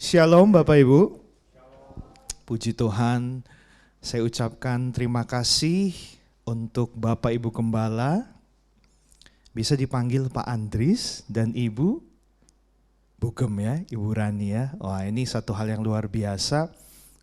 Shalom Bapak Ibu. Puji Tuhan, saya ucapkan terima kasih untuk Bapak Ibu Gembala. Bisa dipanggil Pak Andris dan Ibu Bugem ya, Ibu Rani ya. Wah, ini satu hal yang luar biasa.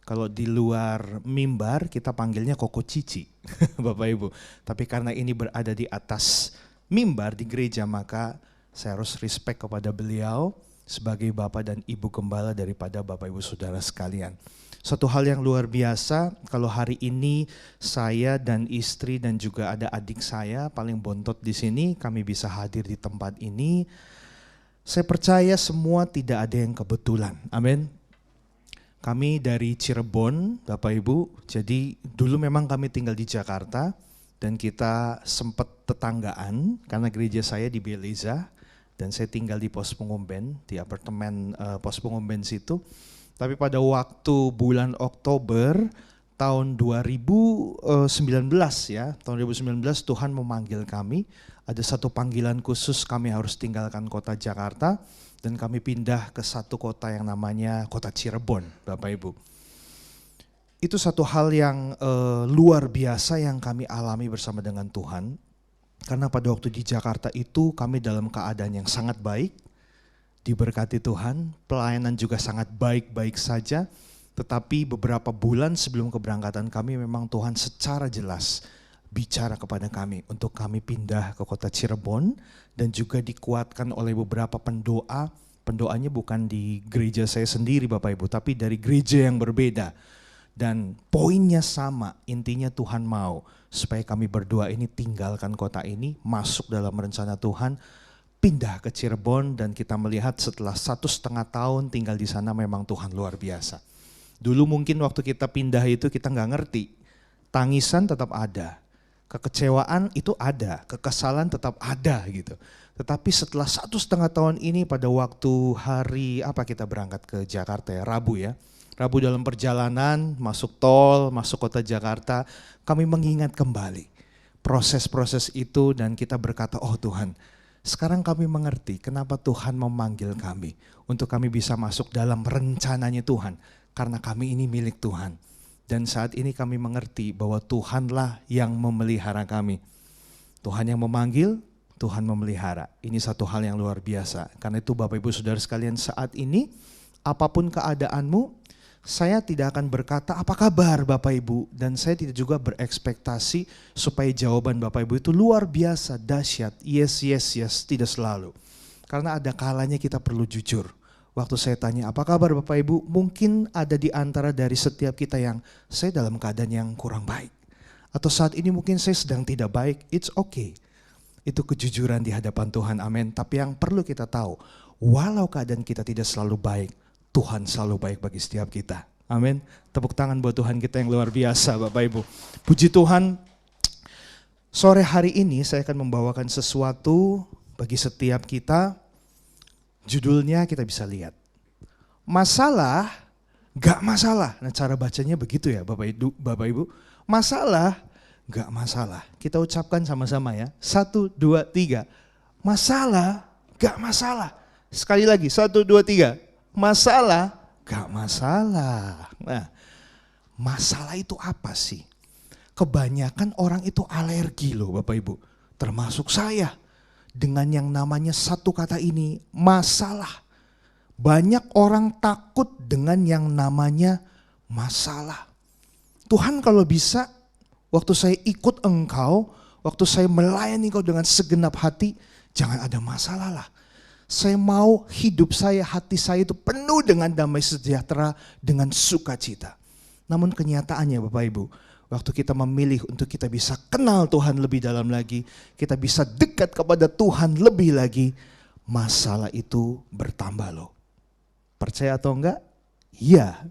Kalau di luar mimbar kita panggilnya Koko Cici, Bapak Ibu. Tapi karena ini berada di atas mimbar di gereja, maka saya harus respect kepada beliau sebagai Bapak dan Ibu Gembala daripada Bapak Ibu Saudara sekalian. Suatu hal yang luar biasa kalau hari ini saya dan istri dan juga ada adik saya paling bontot di sini, kami bisa hadir di tempat ini. Saya percaya semua tidak ada yang kebetulan. Amin. Kami dari Cirebon, Bapak Ibu. Jadi dulu memang kami tinggal di Jakarta dan kita sempat tetanggaan karena gereja saya di Beleza. Dan saya tinggal di Pos Pengumben, di apartemen Pos Pengumben situ. Tapi pada waktu bulan Oktober tahun 2019 ya, tahun 2019 Tuhan memanggil kami. Ada satu panggilan khusus, kami harus tinggalkan kota Jakarta dan kami pindah ke satu kota yang namanya kota Cirebon, Bapak Ibu. Itu satu hal yang luar biasa yang kami alami bersama dengan Tuhan. Karena pada waktu di Jakarta itu kami dalam keadaan yang sangat baik, diberkati Tuhan, pelayanan juga sangat baik-baik saja. Tetapi beberapa bulan sebelum keberangkatan kami memang Tuhan secara jelas bicara kepada kami untuk kami pindah ke kota Cirebon dan juga dikuatkan oleh beberapa pendoa. Pendoanya bukan di gereja saya sendiri Bapak Ibu, tapi dari gereja yang berbeda. Dan poinnya sama, intinya Tuhan mau supaya kami berdua ini tinggalkan kota ini, masuk dalam rencana Tuhan, pindah ke Cirebon dan kita melihat setelah 1,5 tahun tinggal di sana memang Tuhan luar biasa. Dulu mungkin waktu kita pindah itu kita nggak ngerti, tangisan tetap ada, kekecewaan itu ada, kekesalan tetap ada gitu. Tetapi setelah 1,5 tahun ini pada waktu hari apa kita berangkat ke Jakarta ya, Rabu ya. Rabu dalam perjalanan, masuk tol, masuk kota Jakarta, kami mengingat kembali proses-proses itu dan kita berkata, oh Tuhan, sekarang kami mengerti kenapa Tuhan memanggil kami untuk kami bisa masuk dalam rencananya Tuhan. Karena kami ini milik Tuhan. Dan saat ini kami mengerti bahwa Tuhanlah yang memelihara kami. Tuhan yang memanggil, Tuhan memelihara. Ini satu hal yang luar biasa. Karena itu Bapak Ibu Saudara sekalian saat ini, apapun keadaanmu, saya tidak akan berkata apa kabar Bapak Ibu dan saya tidak juga berekspektasi supaya jawaban Bapak Ibu itu luar biasa, dahsyat, yes, yes, yes, tidak selalu. Karena ada kalanya kita perlu jujur. Waktu saya tanya apa kabar Bapak Ibu, mungkin ada di antara dari setiap kita yang saya dalam keadaan yang kurang baik. Atau saat ini mungkin saya sedang tidak baik, it's okay. Itu kejujuran di hadapan Tuhan, amin. Tapi yang perlu kita tahu, walau keadaan kita tidak selalu baik, Tuhan selalu baik bagi setiap kita. Amin. Tepuk tangan buat Tuhan kita yang luar biasa Bapak Ibu. Puji Tuhan, sore hari ini saya akan membawakan sesuatu bagi setiap kita. Judulnya kita bisa lihat. Masalah, gak masalah. Nah cara bacanya begitu ya Bapak Ibu. Masalah, gak masalah. Kita ucapkan sama-sama ya. 1, 2, 3. Masalah, gak masalah. Sekali lagi, 1, 2, 3. Masalah, gak masalah. Nah, masalah itu apa sih? Kebanyakan orang itu alergi loh Bapak Ibu. Termasuk saya. Dengan yang namanya satu kata ini, masalah. Banyak orang takut dengan yang namanya masalah. Tuhan kalau bisa, waktu saya ikut engkau, waktu saya melayani engkau dengan segenap hati, jangan ada masalah lah. Saya mau hidup saya, hati saya itu penuh dengan damai sejahtera, dengan sukacita. Namun kenyataannya Bapak Ibu, waktu kita memilih untuk kita bisa kenal Tuhan lebih dalam lagi, kita bisa dekat kepada Tuhan lebih lagi, masalah itu bertambah loh. Percaya atau enggak? Iya.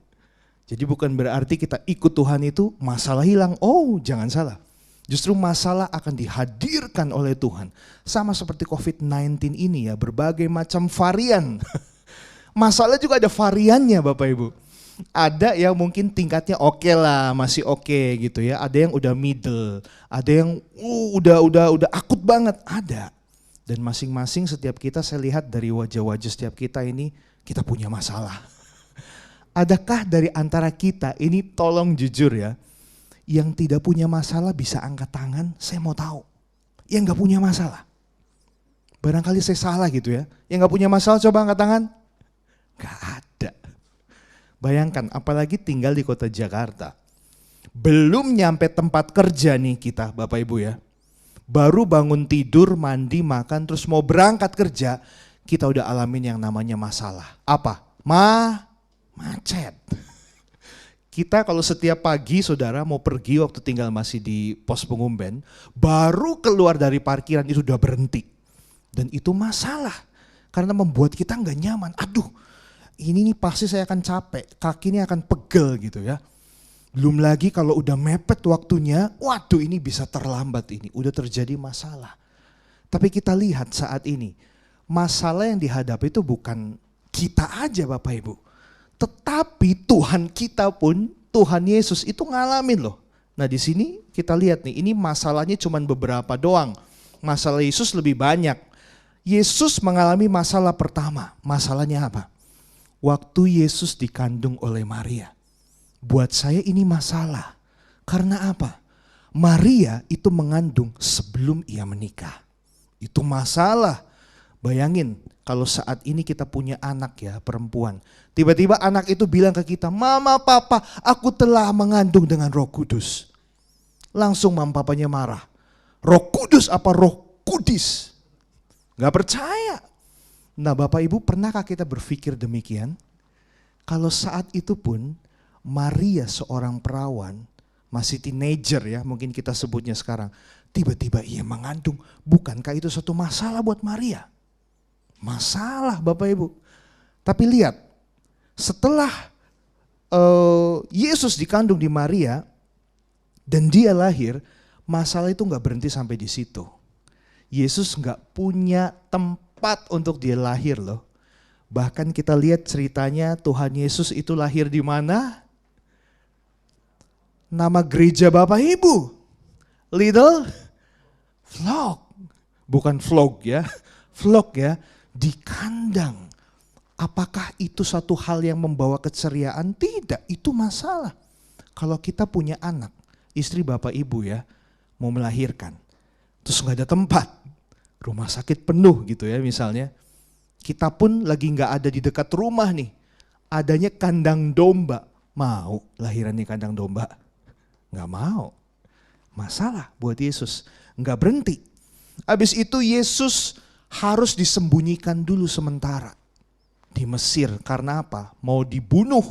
Jadi bukan berarti kita ikut Tuhan itu masalah hilang. Oh, jangan salah. Justru masalah akan dihadirkan oleh Tuhan. Sama seperti COVID-19 ini ya, berbagai macam varian. Masalah juga ada variannya Bapak Ibu. Ada yang mungkin tingkatnya oke lah, masih oke gitu ya. Ada yang udah middle, ada yang udah akut banget, ada. Dan masing-masing setiap kita saya lihat dari wajah-wajah setiap kita ini, kita punya masalah. Adakah dari antara kita, ini tolong jujur ya, yang tidak punya masalah bisa angkat tangan? Saya mau tahu. Yang gak punya masalah. Barangkali saya salah gitu ya. Yang gak punya masalah coba angkat tangan. Gak ada. Bayangkan, apalagi tinggal di kota Jakarta. Belum nyampe tempat kerja nih kita Bapak Ibu ya. Baru bangun tidur, mandi, makan, terus mau berangkat kerja, kita udah alamin yang namanya masalah. Apa? Macet. Kita kalau setiap pagi saudara mau pergi waktu tinggal masih di pos pengumben, baru keluar dari parkiran itu udah berhenti. Dan itu masalah, karena membuat kita nggak nyaman. Aduh, ini nih pasti saya akan capek, kaki ini akan pegel gitu ya. Belum lagi kalau udah mepet waktunya, waduh ini bisa terlambat ini, udah terjadi masalah. Tapi kita lihat saat ini, masalah yang dihadapi itu bukan kita aja Bapak Ibu. Tetapi Tuhan kita pun, Tuhan Yesus itu ngalamin loh. Nah di sini kita lihat nih, ini masalahnya cuma beberapa doang. Masalah Yesus lebih banyak. Yesus mengalami masalah pertama. Masalahnya apa? Waktu Yesus dikandung oleh Maria. Buat saya ini masalah. Karena apa? Maria itu mengandung sebelum ia menikah. Itu masalah. Bayangin kalau saat ini kita punya anak ya perempuan. Tiba-tiba anak itu bilang ke kita, "Mama, Papa, aku telah mengandung dengan Roh Kudus." Langsung mama papanya marah. Roh Kudus apa Roh Kudis? Gak percaya. Nah Bapak Ibu, pernahkah kita berpikir demikian? Kalau saat itu pun Maria seorang perawan, masih teenager ya mungkin kita sebutnya sekarang. Tiba-tiba ia mengandung, bukankah itu suatu masalah buat Maria? Masalah Bapak Ibu. Tapi lihat, setelah Yesus dikandung di Maria dan dia lahir, masalah itu gak berhenti sampai di situ. Yesus gak punya tempat untuk dia lahir loh. Bahkan kita lihat ceritanya Tuhan Yesus itu lahir di mana? Nama gereja Bapak Ibu, Little Flock. Bukan vlog ya, vlog ya. Di kandang. Apakah itu satu hal yang membawa keceriaan? Tidak, itu masalah. Kalau kita punya anak, istri Bapak Ibu ya, mau melahirkan, terus gak ada tempat, rumah sakit penuh gitu ya misalnya. Kita pun lagi gak ada di dekat rumah nih, adanya kandang domba. Mau lahiran di kandang domba? Gak mau. Masalah buat Yesus, gak berhenti. Habis itu Yesus harus disembunyikan dulu sementara di Mesir. Karena apa? Mau dibunuh.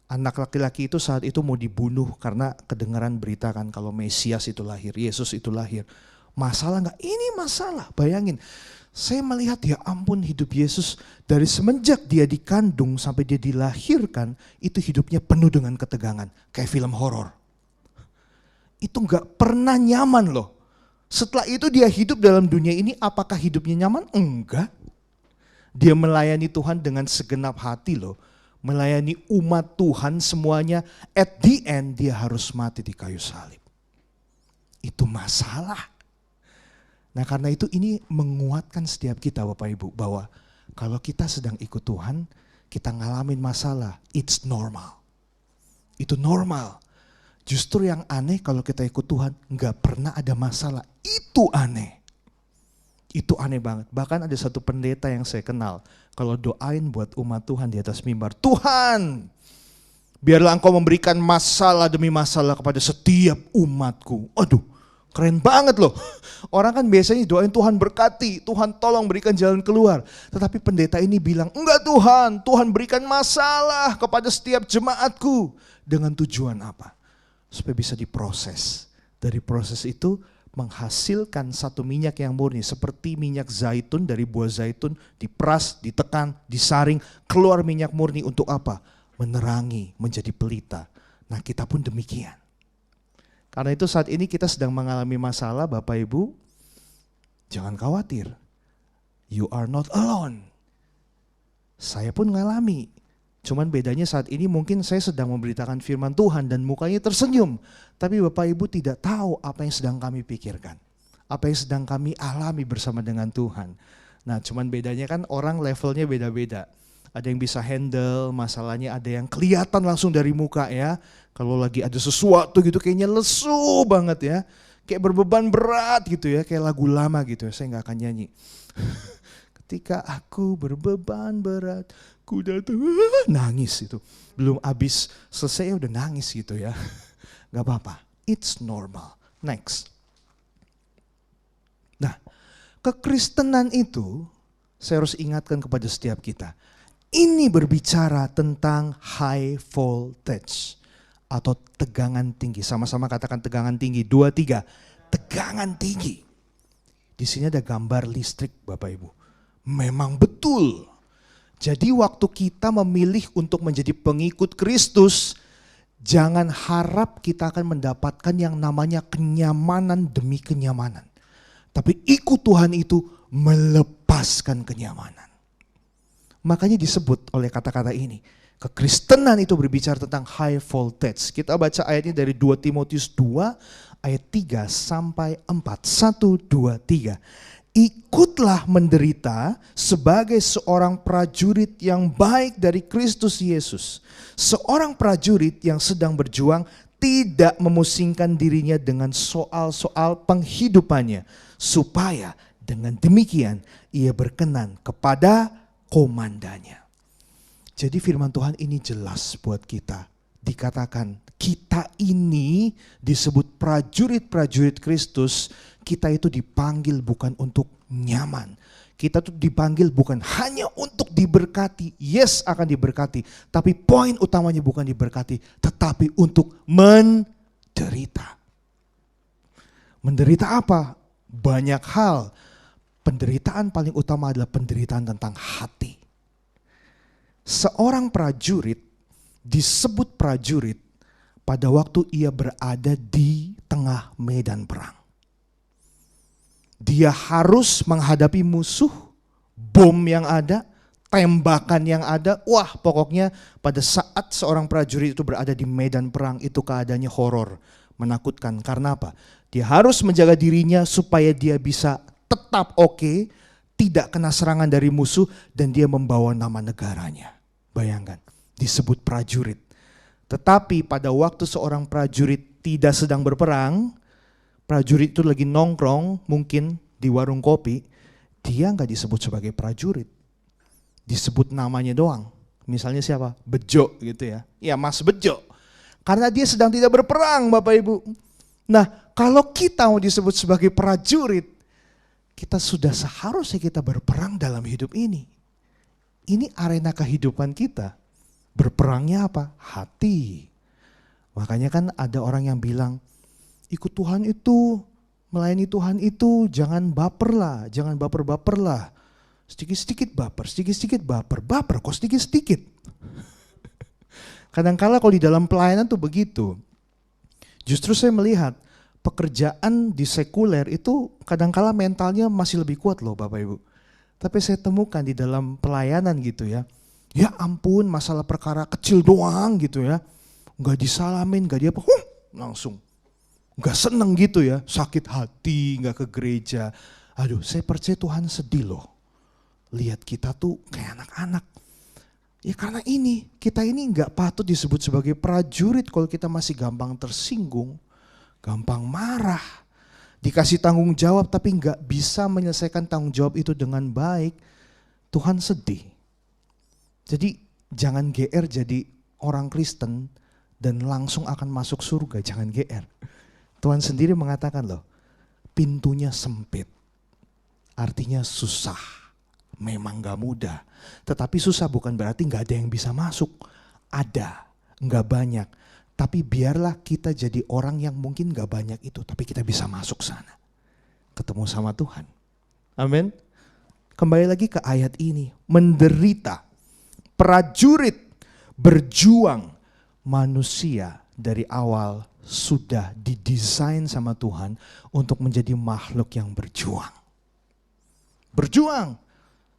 Anak laki-laki itu saat itu mau dibunuh karena kedengaran berita kan kalau Mesias itu lahir, Yesus itu lahir. Masalah gak? Ini masalah. Bayangin, saya melihat ya ampun hidup Yesus dari semenjak dia dikandung sampai dia dilahirkan, itu hidupnya penuh dengan ketegangan. Kayak film horor. Itu gak pernah nyaman loh. Setelah itu dia hidup dalam dunia ini, apakah hidupnya nyaman? Enggak. Dia melayani Tuhan dengan segenap hati loh. Melayani umat Tuhan semuanya. At the end dia harus mati di kayu salib. Itu masalah. Nah karena itu ini menguatkan setiap kita Bapak Ibu. Bahwa kalau kita sedang ikut Tuhan, kita ngalamin masalah. It's normal. Itu normal. Justru yang aneh kalau kita ikut Tuhan nggak pernah ada masalah. Itu aneh. Itu aneh banget. Bahkan ada satu pendeta yang saya kenal. Kalau doain buat umat Tuhan di atas mimbar. Tuhan, biarlah engkau memberikan masalah demi masalah kepada setiap umatku. Aduh, keren banget loh. Orang kan biasanya doain Tuhan berkati. Tuhan tolong berikan jalan keluar. Tetapi pendeta ini bilang, enggak Tuhan. Tuhan berikan masalah kepada setiap jemaatku. Dengan tujuan apa? Supaya bisa diproses. Dari proses itu menghasilkan satu minyak yang murni. Seperti minyak zaitun dari buah zaitun. Diperas, ditekan, disaring. Keluar minyak murni untuk apa? Menerangi, menjadi pelita. Nah kita pun demikian. Karena itu saat ini kita sedang mengalami masalah Bapak Ibu. Jangan khawatir. You are not alone. Saya pun mengalami. Cuman bedanya saat ini mungkin saya sedang memberitakan firman Tuhan dan mukanya tersenyum. Tapi Bapak Ibu tidak tahu apa yang sedang kami pikirkan. Apa yang sedang kami alami bersama dengan Tuhan. Nah cuman bedanya kan orang levelnya beda-beda. ada yang bisa handle masalahnya, ada yang kelihatan langsung dari muka ya. Kalau lagi ada sesuatu gitu kayaknya lesu banget ya. Kayak berbeban berat gitu ya, kayak lagu lama gitu ya, saya gak akan nyanyi. Ketika aku berbeban berat, ku datang, nangis itu. Belum habis selesai udah nangis gitu ya. Gak apa-apa, it's normal. Next. Nah, kekristenan itu, saya harus ingatkan kepada setiap kita. Ini berbicara tentang high voltage atau tegangan tinggi. Sama-sama katakan tegangan tinggi. 2, 3. Tegangan tinggi. Di sini ada gambar listrik Bapak Ibu. Memang betul. Jadi waktu kita memilih untuk menjadi pengikut Kristus, jangan harap kita akan mendapatkan yang namanya kenyamanan demi kenyamanan. Tapi ikut Tuhan itu melepaskan kenyamanan. Makanya disebut oleh kata-kata ini. Kekristenan itu berbicara tentang high voltage. Kita baca ayatnya dari 2 Timotius 2 ayat 3 sampai 4. 1, 2, 3. Ikutlah menderita sebagai seorang prajurit yang baik dari Kristus Yesus. Seorang prajurit yang sedang berjuang tidak memusingkan dirinya dengan soal-soal penghidupannya. Supaya dengan demikian ia berkenan kepada komandannya. Jadi firman Tuhan ini jelas buat kita. Dikatakan kita ini disebut prajurit-prajurit Kristus. Kita itu dipanggil bukan untuk nyaman. Kita tuh dipanggil bukan hanya untuk diberkati. Yes, akan diberkati. Tapi poin utamanya bukan diberkati, tetapi untuk menderita. Menderita apa? Banyak hal. Penderitaan paling utama adalah penderitaan tentang hati. Seorang prajurit disebut prajurit pada waktu ia berada di tengah medan perang. Dia harus menghadapi musuh, bom yang ada, tembakan yang ada. Wah, pokoknya pada saat seorang prajurit itu berada di medan perang itu keadaannya horor, menakutkan. Karena apa? Dia harus menjaga dirinya supaya dia bisa tetap oke, tidak kena serangan dari musuh, dan dia membawa nama negaranya. Bayangkan, disebut prajurit. Tetapi pada waktu seorang prajurit tidak sedang berperang, prajurit itu lagi nongkrong mungkin di warung kopi, dia nggak disebut sebagai prajurit. Disebut namanya doang. Misalnya siapa? Bejo gitu ya. Ya Mas Bejo. Karena dia sedang tidak berperang Bapak Ibu. Nah kalau kita mau disebut sebagai prajurit, kita sudah seharusnya kita berperang dalam hidup ini. Ini arena kehidupan kita. Berperangnya apa? Hati. Makanya kan ada orang yang bilang, ikut Tuhan itu, melayani Tuhan itu, jangan baper lah, jangan baper-baper lah. Sedikit-sedikit baper, sedikit-sedikit baper. Baper kok sedikit-sedikit. Kadang-kala kalau di dalam pelayanan tuh begitu. Justru saya melihat pekerjaan di sekuler itu kadang-kala mentalnya masih lebih kuat loh Bapak Ibu. Tapi saya temukan di dalam pelayanan gitu ya. Ya ampun masalah perkara kecil doang gitu ya. Gak disalamin, gak diapa, langsung. Gak seneng gitu ya, sakit hati, gak ke gereja. Aduh saya percaya Tuhan sedih loh. Lihat kita tuh kayak anak-anak. Ya karena ini, kita ini gak patut disebut sebagai prajurit kalau kita masih gampang tersinggung. Gampang marah. Dikasih tanggung jawab tapi gak bisa menyelesaikan tanggung jawab itu dengan baik. Tuhan sedih. Jadi jangan GR jadi orang Kristen dan langsung akan masuk surga. Jangan GR. Tuhan sendiri mengatakan loh, pintunya sempit. Artinya susah. Memang gak mudah. Tetapi susah bukan berarti gak ada yang bisa masuk. Ada, gak banyak. Tapi biarlah kita jadi orang yang mungkin gak banyak itu. Tapi kita bisa masuk sana. Ketemu sama Tuhan. Amin. Kembali lagi ke ayat ini. Menderita. Prajurit berjuang. Manusia dari awal sudah didesain sama Tuhan untuk menjadi makhluk yang berjuang. Berjuang.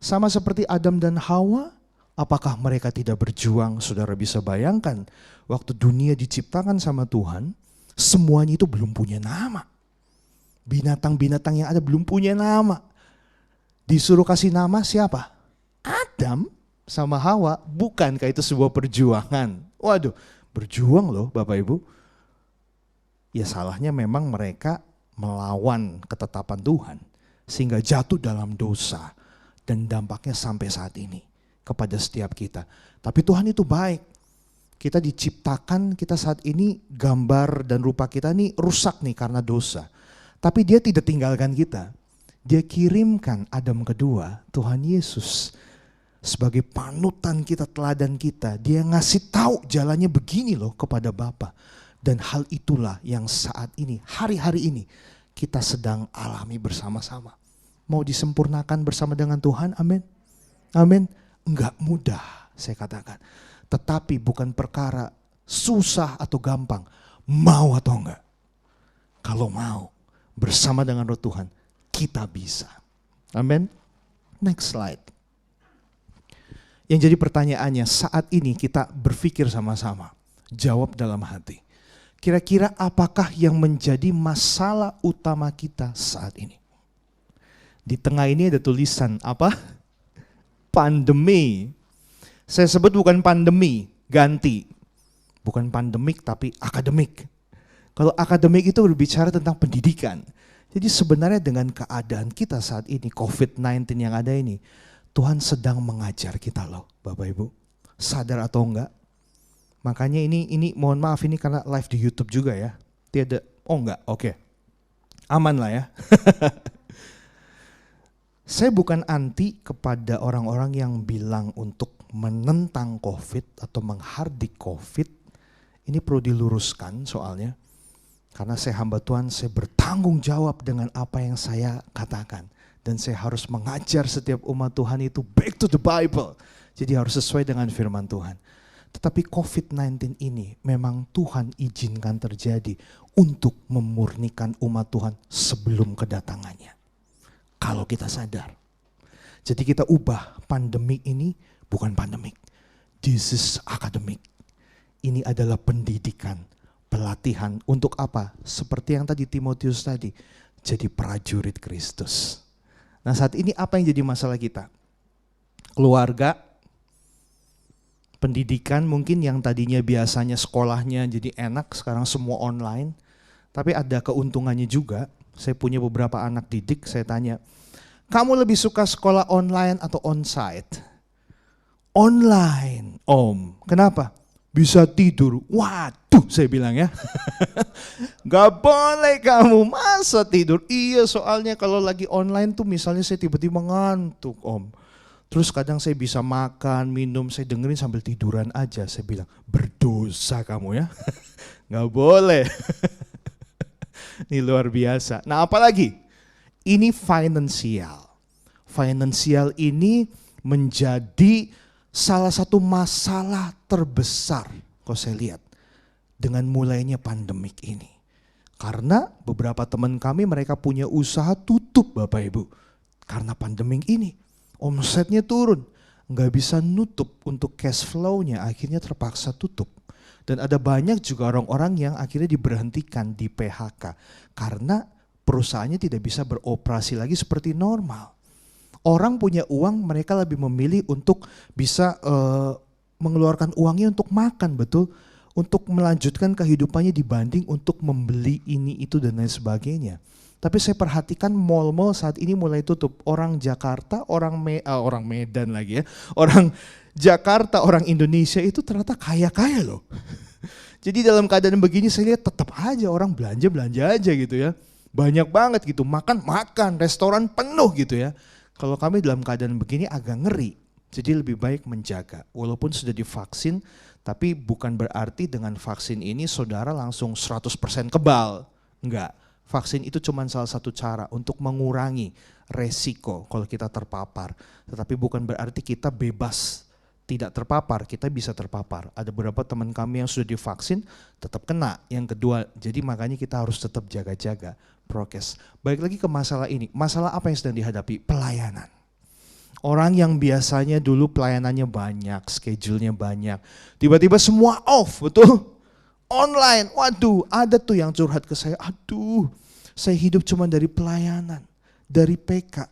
Sama seperti Adam dan Hawa, apakah mereka tidak berjuang? Saudara bisa bayangkan, waktu dunia diciptakan sama Tuhan, semuanya itu belum punya nama. Binatang-binatang yang ada belum punya nama. Disuruh kasih nama siapa? Adam sama Hawa, bukankah itu sebuah perjuangan? Waduh, berjuang loh Bapak Ibu. Ya salahnya memang mereka melawan ketetapan Tuhan, sehingga jatuh dalam dosa. Dan dampaknya sampai saat ini kepada setiap kita. Tapi Tuhan itu baik. Kita diciptakan, kita saat ini gambar dan rupa kita ini rusak nih karena dosa. Tapi Dia tidak tinggalkan kita. Dia kirimkan Adam kedua, Tuhan Yesus, sebagai panutan kita, teladan kita. Dia ngasih tahu jalannya begini loh kepada Bapa. Dan hal itulah yang saat ini, hari-hari ini kita sedang alami bersama-sama. Mau disempurnakan bersama dengan Tuhan, amin. Amin. Enggak mudah, saya katakan. Tetapi bukan perkara susah atau gampang, mau atau enggak. Kalau mau, bersama dengan Roh Tuhan, kita bisa. Amin. Next slide. Yang jadi pertanyaannya, saat ini kita berpikir sama-sama, jawab dalam hati. Kira-kira apakah yang menjadi masalah utama kita saat ini? Di tengah ini ada tulisan apa? Pandemi. Saya sebut bukan pandemi, ganti. Bukan pandemik tapi akademik. Kalau akademik itu berbicara tentang pendidikan. Jadi sebenarnya dengan keadaan kita saat ini, COVID-19 yang ada ini, Tuhan sedang mengajar kita loh Bapak Ibu. Sadar atau enggak? Makanya ini mohon maaf ini karena live di YouTube juga ya. Tidak, oh enggak, oke. Aman lah ya. Saya bukan anti kepada orang-orang yang bilang untuk menentang COVID atau menghardik COVID. Ini perlu diluruskan soalnya. Karena saya hamba Tuhan, saya bertanggung jawab dengan apa yang saya katakan. Dan saya harus mengajar setiap umat Tuhan itu back to the Bible. Jadi harus sesuai dengan firman Tuhan. Tetapi COVID-19 ini memang Tuhan izinkan terjadi untuk memurnikan umat Tuhan sebelum kedatangannya. Kalau kita sadar. Jadi kita ubah pandemik ini bukan pandemik. This is academic. Ini adalah pendidikan, pelatihan untuk apa? Seperti yang tadi Timotius tadi, jadi prajurit Kristus. Nah saat ini apa yang jadi masalah kita? Keluarga, pendidikan mungkin yang tadinya biasanya sekolahnya jadi enak, sekarang semua online. Tapi ada keuntungannya juga. Saya punya beberapa anak didik, saya tanya, kamu lebih suka sekolah online atau onsite? Online, Om. Kenapa? Bisa tidur. Waduh, saya bilang ya. Gak boleh kamu, masa tidur? Iya, soalnya kalau lagi online tuh misalnya saya tiba-tiba ngantuk, Om. Terus kadang saya bisa makan, minum, saya dengerin sambil tiduran aja. Saya bilang, berdosa kamu ya. Gak boleh. Ini luar biasa. Nah apalagi? Ini finansial. Finansial ini menjadi salah satu masalah terbesar kalau saya lihat dengan mulainya pandemik ini. Karena beberapa teman kami mereka punya usaha tutup Bapak Ibu. Karena pandemik ini. Omsetnya turun. Nggak bisa nutup untuk cash flow-nya. Akhirnya terpaksa tutup. Dan ada banyak juga orang-orang yang akhirnya diberhentikan di PHK. Karena perusahaannya tidak bisa beroperasi lagi seperti normal. Orang punya uang, mereka lebih memilih untuk bisa mengeluarkan uangnya untuk makan, betul? Untuk melanjutkan kehidupannya dibanding untuk membeli ini, itu, dan lain sebagainya. Tapi saya perhatikan mal-mal saat ini mulai tutup. Orang Jakarta, orang Medan lagi ya. Orang Jakarta, orang Indonesia itu ternyata kaya-kaya loh. Jadi dalam keadaan begini saya lihat tetap aja orang belanja aja gitu ya. Banyak banget gitu, makan, restoran penuh gitu ya. Kalau kami dalam keadaan begini agak ngeri. Jadi lebih baik menjaga. Walaupun sudah divaksin, tapi bukan berarti dengan vaksin ini saudara langsung 100% kebal. Enggak. Vaksin itu cuma salah satu cara untuk mengurangi resiko kalau kita terpapar. Tetapi bukan berarti kita bebas tidak terpapar, kita bisa terpapar. Ada beberapa teman kami yang sudah divaksin tetap kena. Yang kedua, jadi makanya kita harus tetap jaga-jaga prokes. Baik lagi ke masalah ini. Masalah apa yang sedang dihadapi? Pelayanan. Orang yang biasanya dulu pelayanannya banyak, schedule-nya banyak. Tiba-tiba semua off, betul? Online, waduh, ada tuh yang curhat ke saya, aduh, saya hidup cuma dari pelayanan, dari PK,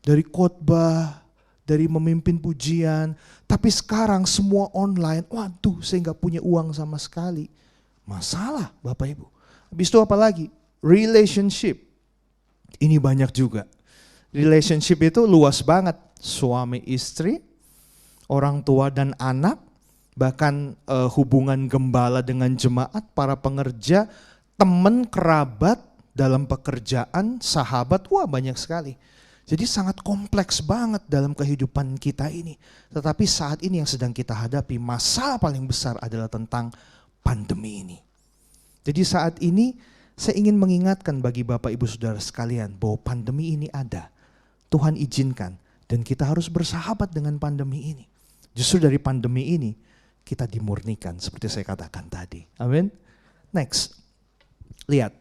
dari khotbah, dari memimpin pujian, Tapi sekarang semua online, waduh saya nggak punya uang sama sekali. Masalah Bapak Ibu. Habis itu apa lagi? Relationship. Ini banyak juga. Relationship itu luas banget. Suami istri, orang tua dan anak, bahkan hubungan gembala dengan jemaat, para pengerja, teman, kerabat, dalam pekerjaan, sahabat, wah banyak sekali. Jadi sangat kompleks banget dalam kehidupan kita ini. Tetapi saat ini yang sedang kita hadapi, masalah paling besar adalah tentang pandemi ini. Jadi saat ini saya ingin mengingatkan bagi Bapak Ibu Saudara sekalian bahwa pandemi ini ada. Tuhan izinkan dan kita harus bersahabat dengan pandemi ini. Justru dari pandemi ini kita dimurnikan seperti saya katakan tadi. Amin. Next. Lihat.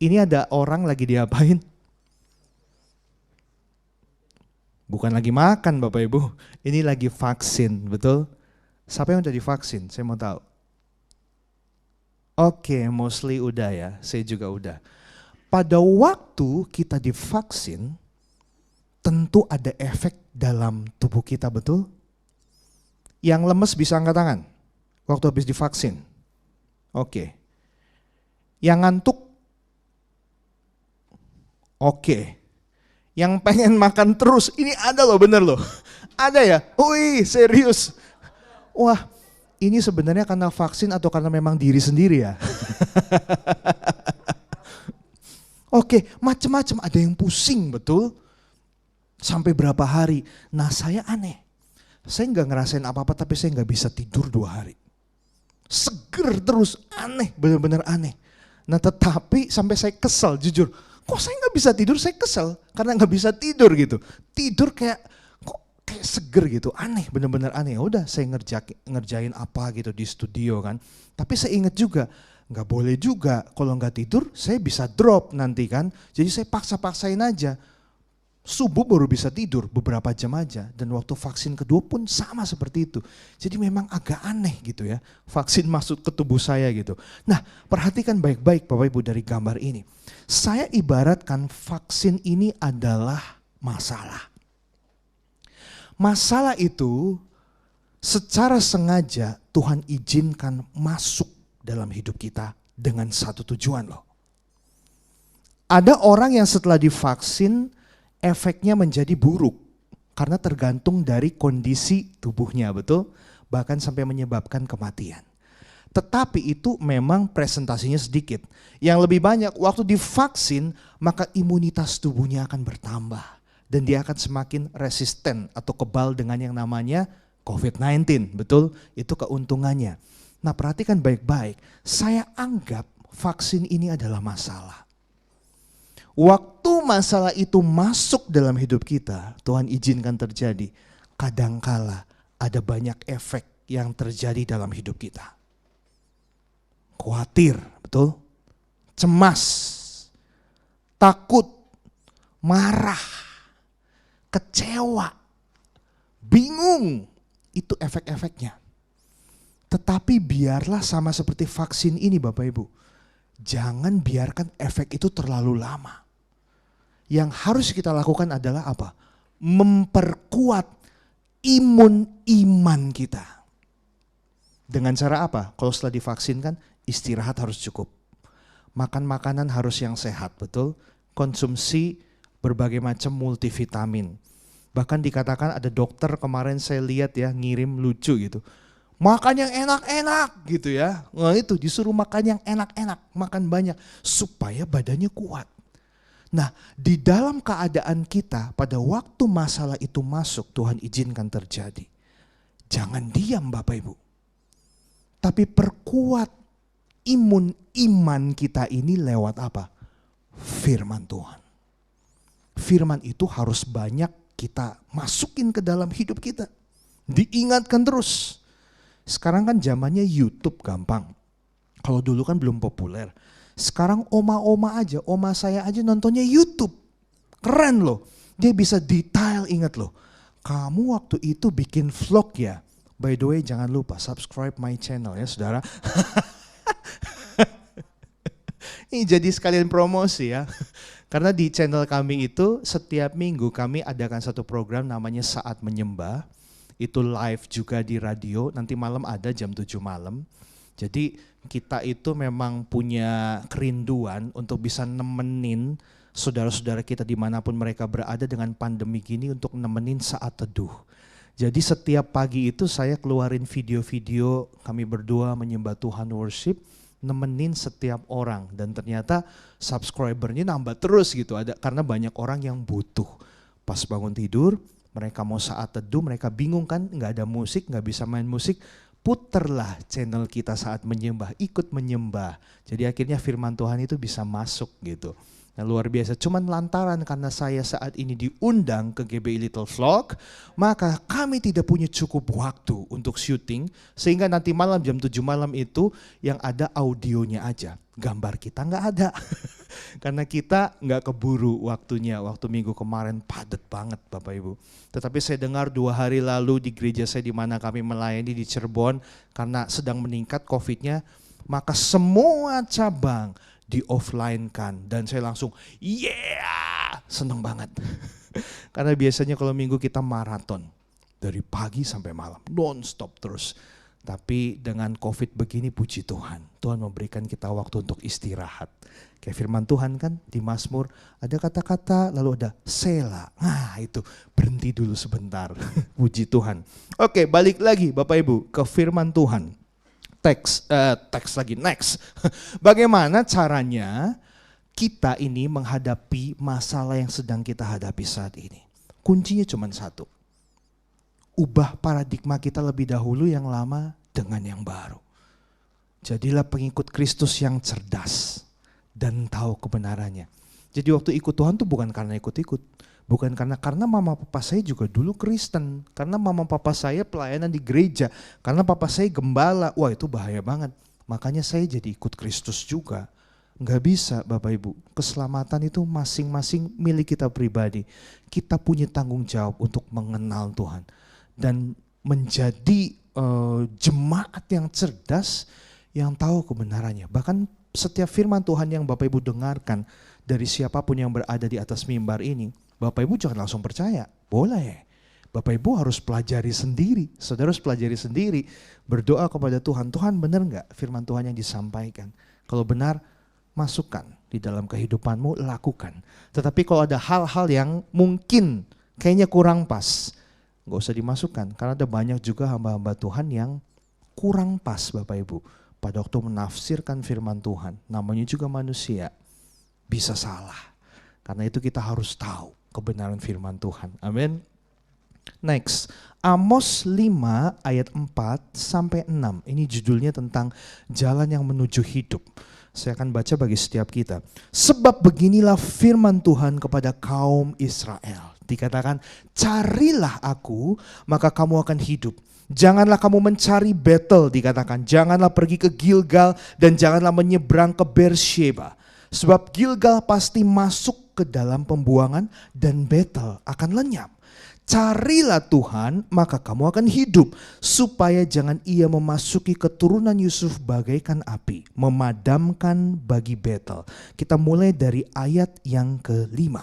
Ini ada orang lagi diapain? Bukan lagi makan Bapak Ibu, ini lagi vaksin, betul? Siapa yang udah divaksin? Saya mau tahu. Oke, mostly udah ya, saya juga udah. Pada waktu kita divaksin, tentu ada efek dalam tubuh kita, betul? Yang lemes bisa angkat tangan, waktu habis divaksin. Oke. Yang ngantuk? Oke. Yang pengen makan terus, ini ada loh, bener loh. Ada ya? Wih, serius. Wah, ini sebenarnya karena vaksin atau karena memang diri sendiri ya? Oke, macam-macam, ada yang pusing, betul? Sampai berapa hari? Nah saya aneh. Saya nggak ngerasain apa-apa tapi saya nggak bisa tidur 2 hari. Seger terus, aneh, benar-benar aneh. Nah tetapi sampai saya kesel, jujur. Kok saya nggak bisa tidur? Saya kesel karena nggak bisa tidur gitu. Tidur kayak seger gitu, aneh, benar-benar aneh. Ya udah saya ngerjain apa gitu di studio kan. Tapi saya ingat juga nggak boleh juga kalau nggak tidur saya bisa drop nanti kan. Jadi saya paksa-paksain aja. Subuh baru bisa tidur beberapa jam aja. Dan waktu vaksin kedua pun sama seperti itu. Jadi memang agak aneh gitu ya. Vaksin masuk ke tubuh saya gitu. Nah perhatikan baik-baik Bapak Ibu dari gambar ini. Saya ibaratkan vaksin ini adalah masalah. Masalah itu secara sengaja Tuhan izinkan masuk dalam hidup kita dengan satu tujuan loh. Ada orang yang setelah divaksin efeknya menjadi buruk karena tergantung dari kondisi tubuhnya, betul? Bahkan sampai menyebabkan kematian. Tetapi itu memang presentasinya sedikit. Yang lebih banyak waktu divaksin maka imunitas tubuhnya akan bertambah dan dia akan semakin resisten atau kebal dengan yang namanya COVID-19, betul? Itu keuntungannya. Nah perhatikan baik-baik, saya anggap vaksin ini adalah masalah. Waktu masalah itu masuk dalam hidup kita, Tuhan izinkan terjadi. Kadangkala ada banyak efek yang terjadi dalam hidup kita. Khawatir, betul? Cemas, takut, marah, kecewa, bingung. Itu efek-efeknya. Tetapi biarlah sama seperti vaksin ini Bapak Ibu. Jangan biarkan efek itu terlalu lama. Yang harus kita lakukan adalah apa? Memperkuat iman kita. Dengan cara apa? Kalau setelah divaksin kan istirahat harus cukup. Makan makanan harus yang sehat, betul? Konsumsi berbagai macam multivitamin. Bahkan dikatakan ada dokter kemarin saya lihat ya ngirim lucu gitu. Makan yang enak-enak gitu ya. Nah itu disuruh makan yang enak-enak, makan banyak supaya badannya kuat. Nah di dalam keadaan kita pada waktu masalah itu masuk Tuhan izinkan terjadi. Jangan diam Bapak Ibu. Tapi perkuat iman kita ini lewat apa? Firman Tuhan. Firman itu harus banyak kita masukin ke dalam hidup kita. Diingatkan terus. Sekarang kan zamannya YouTube gampang. Kalau dulu kan belum populer. Sekarang oma-oma aja, oma saya aja nontonnya YouTube. Keren loh. Dia bisa detail, ingat loh. Kamu waktu itu bikin vlog ya. By the way jangan lupa subscribe my channel ya saudara. Ini jadi sekalian promosi ya. Karena di channel kami itu setiap minggu kami adakan satu program namanya Saat Menyembah. itu live juga di radio, nanti malam ada jam 7 malam. Jadi kita itu memang punya kerinduan untuk bisa nemenin saudara-saudara kita dimanapun mereka berada dengan pandemi gini untuk nemenin saat teduh. Jadi setiap pagi itu saya keluarin video-video kami berdua menyembah Tuhan worship, nemenin setiap orang, dan ternyata subscribernya nambah terus gitu, ada karena banyak orang yang butuh. Pas bangun tidur, mereka mau saat teduh, mereka bingung kan, nggak ada musik, nggak bisa main musik, puterlah channel kita saat menyembah, ikut menyembah. Jadi akhirnya firman Tuhan itu bisa masuk gitu. Nah, luar biasa, cuman lantaran karena saya saat ini diundang ke GBI Little Vlog, maka kami tidak punya cukup waktu untuk syuting, sehingga nanti malam jam 7 malam itu yang ada audionya aja, gambar kita nggak ada. Karena kita nggak keburu waktunya, waktu minggu kemarin padat banget Bapak Ibu. Tetapi saya dengar 2 hari lalu di gereja saya di mana kami melayani di Cirebon, karena sedang meningkat COVID-nya, maka semua cabang di offline kan, dan saya langsung seneng banget. Karena biasanya kalau minggu kita maraton dari pagi sampai malam non stop terus, tapi dengan COVID begini puji Tuhan, Tuhan memberikan kita waktu untuk istirahat. Kayak firman Tuhan kan di Mazmur ada kata-kata lalu ada Sela, nah itu berhenti dulu sebentar. Puji Tuhan. Oke, balik lagi Bapak Ibu ke firman Tuhan. Teks lagi, next. Bagaimana caranya kita ini menghadapi masalah yang sedang kita hadapi saat ini? Kuncinya cuma satu. Ubah paradigma kita lebih dahulu yang lama dengan yang baru. Jadilah pengikut Kristus yang cerdas dan tahu kebenarannya. Jadi waktu ikut Tuhan tuh bukan karena ikut-ikut. Bukan karena mama papa saya juga dulu Kristen. Karena mama papa saya pelayanan di gereja. Karena papa saya gembala. Wah itu bahaya banget. Makanya saya jadi ikut Kristus juga. Nggak bisa Bapak Ibu. Keselamatan itu masing-masing milik kita pribadi. Kita punya tanggung jawab untuk mengenal Tuhan. Dan menjadi jemaat yang cerdas yang tahu kebenarannya. Bahkan setiap firman Tuhan yang Bapak Ibu dengarkan dari siapapun yang berada di atas mimbar ini, Bapak Ibu jangan langsung percaya, boleh. Bapak Ibu harus pelajari sendiri, saudara harus pelajari sendiri. Berdoa kepada Tuhan, Tuhan benar nggak firman Tuhan yang disampaikan? Kalau benar, masukkan di dalam kehidupanmu, lakukan. Tetapi kalau ada hal-hal yang mungkin kayaknya kurang pas, nggak usah dimasukkan. Karena ada banyak juga hamba-hamba Tuhan yang kurang pas Bapak Ibu. Pada waktu menafsirkan firman Tuhan, namanya juga manusia, bisa salah. Karena itu kita harus tahu kebenaran firman Tuhan. Amin. Next, Amos 5 ayat 4 sampai 6. Ini judulnya tentang jalan yang menuju hidup. Saya akan baca bagi setiap kita. Sebab beginilah firman Tuhan kepada kaum Israel. Dikatakan, carilah aku maka kamu akan hidup. Janganlah kamu mencari Betel, dikatakan. Janganlah pergi ke Gilgal dan janganlah menyeberang ke Beersheba. Sebab Gilgal pasti masuk ke dalam pembuangan dan Betel akan lenyap. Carilah Tuhan maka kamu akan hidup. Supaya jangan ia memasuki keturunan Yusuf bagaikan api. Memadamkan bagi Betel. Kita mulai dari ayat yang ke-5.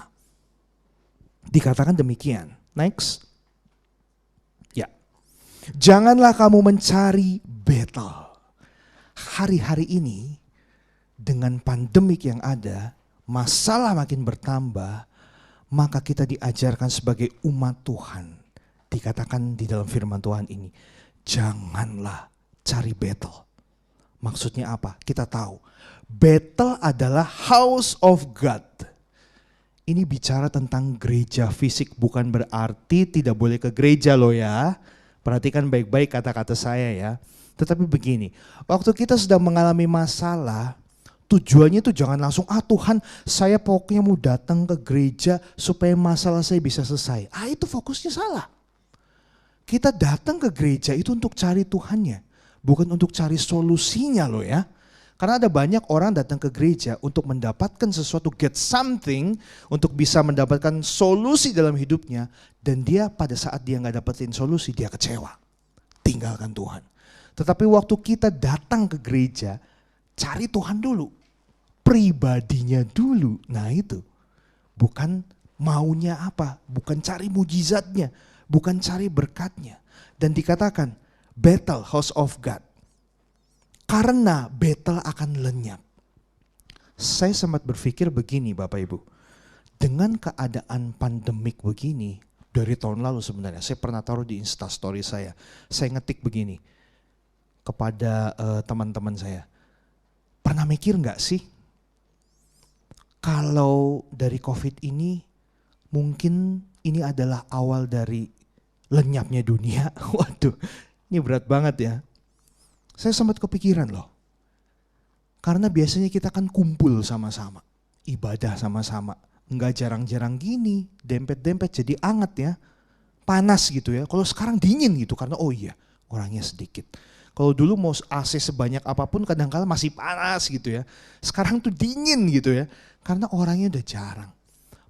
Dikatakan demikian. Next. Ya. Janganlah kamu mencari Betel. Hari-hari ini dengan pandemik yang ada, masalah makin bertambah, maka kita diajarkan sebagai umat Tuhan. Dikatakan di dalam firman Tuhan ini, janganlah cari Betel. Maksudnya apa? Kita tahu, Betel adalah house of God. Ini bicara tentang gereja fisik, bukan berarti tidak boleh ke gereja loh ya. Perhatikan baik-baik kata-kata saya ya. Tetapi begini, waktu kita sedang mengalami masalah, tujuannya itu jangan langsung, Tuhan saya pokoknya mau datang ke gereja supaya masalah saya bisa selesai. Itu fokusnya salah. Kita datang ke gereja itu untuk cari Tuhannya, bukan untuk cari solusinya loh ya. Karena ada banyak orang datang ke gereja untuk mendapatkan sesuatu, get something, untuk bisa mendapatkan solusi dalam hidupnya. Dan dia pada saat dia gak dapetin solusi, dia kecewa. Tinggalkan Tuhan. Tetapi waktu kita datang ke gereja, cari Tuhan dulu. Pribadinya dulu. Nah itu. Bukan maunya apa. Bukan cari mujizatnya. Bukan cari berkatnya. Dan dikatakan Bethel, house of God. Karena Bethel akan lenyap. Saya sempat berpikir begini Bapak Ibu. Dengan keadaan pandemik begini, dari tahun lalu sebenarnya, saya pernah taruh di Instastory saya. Saya ngetik begini kepada teman-teman saya. Pernah mikir gak sih, kalau dari COVID ini, mungkin ini adalah awal dari lenyapnya dunia. Waduh, ini berat banget ya. Saya sempat kepikiran loh. Karena biasanya kita kan kumpul sama-sama, ibadah sama-sama. Enggak jarang-jarang gini, dempet-dempet jadi anget ya. Panas gitu ya. Kalau sekarang dingin gitu karena oh iya orangnya sedikit. Kalau dulu mau AC sebanyak apapun kadang-kala masih panas gitu ya. Sekarang tuh dingin gitu ya. Karena orangnya udah jarang.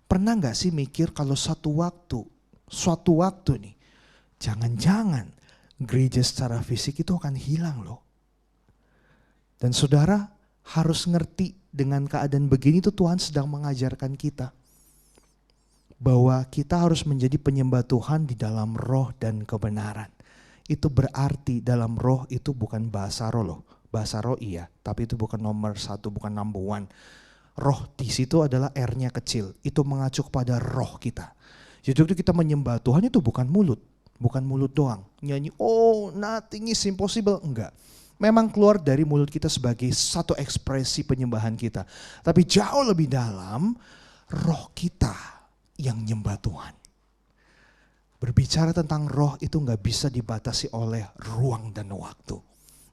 Pernah gak sih mikir kalau suatu waktu nih, jangan-jangan gereja secara fisik itu akan hilang loh. Dan saudara harus ngerti dengan keadaan begini tuh Tuhan sedang mengajarkan kita. Bahwa kita harus menjadi penyembah Tuhan di dalam roh dan kebenaran. Itu berarti dalam roh itu bukan bahasa roh loh. Bahasa roh iya, tapi itu bukan nomor satu, bukan number one. Roh di situ adalah R-nya kecil. Itu mengacu kepada roh kita. Jadi waktu kita menyembah Tuhan itu bukan mulut. Bukan mulut doang. Nyanyi, oh nothing is impossible. Enggak. Memang keluar dari mulut kita sebagai satu ekspresi penyembahan kita. Tapi jauh lebih dalam, roh kita yang nyembah Tuhan. Berbicara tentang roh itu gak bisa dibatasi oleh ruang dan waktu.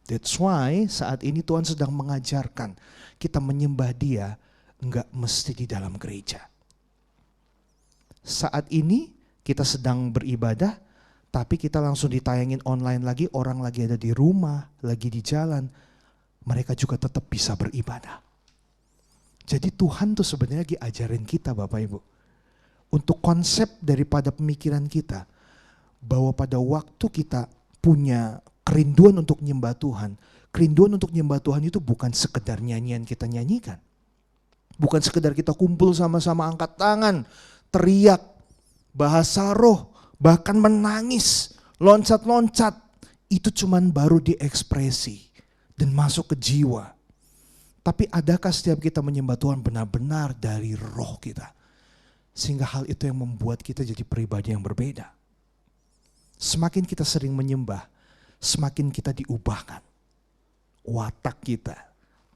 That's why saat ini Tuhan sedang mengajarkan kita menyembah Dia gak mesti di dalam gereja. Saat ini kita sedang beribadah, tapi kita langsung ditayangin online lagi, orang lagi ada di rumah, lagi di jalan. Mereka juga tetap bisa beribadah. Jadi Tuhan tuh sebenarnya lagi ajarin kita Bapak Ibu. Untuk konsep daripada pemikiran kita. Bahwa pada waktu kita punya kerinduan untuk nyembah Tuhan. Kerinduan untuk nyembah Tuhan itu bukan sekedar nyanyian kita nyanyikan. Bukan sekedar kita kumpul sama-sama angkat tangan, teriak, bahasa roh. Bahkan menangis, loncat-loncat, itu cuman baru diekspresi dan masuk ke jiwa. Tapi adakah setiap kita menyembah Tuhan benar-benar dari roh kita? Sehingga hal itu yang membuat kita jadi pribadi yang berbeda. Semakin kita sering menyembah, semakin kita diubahkan. Watak kita,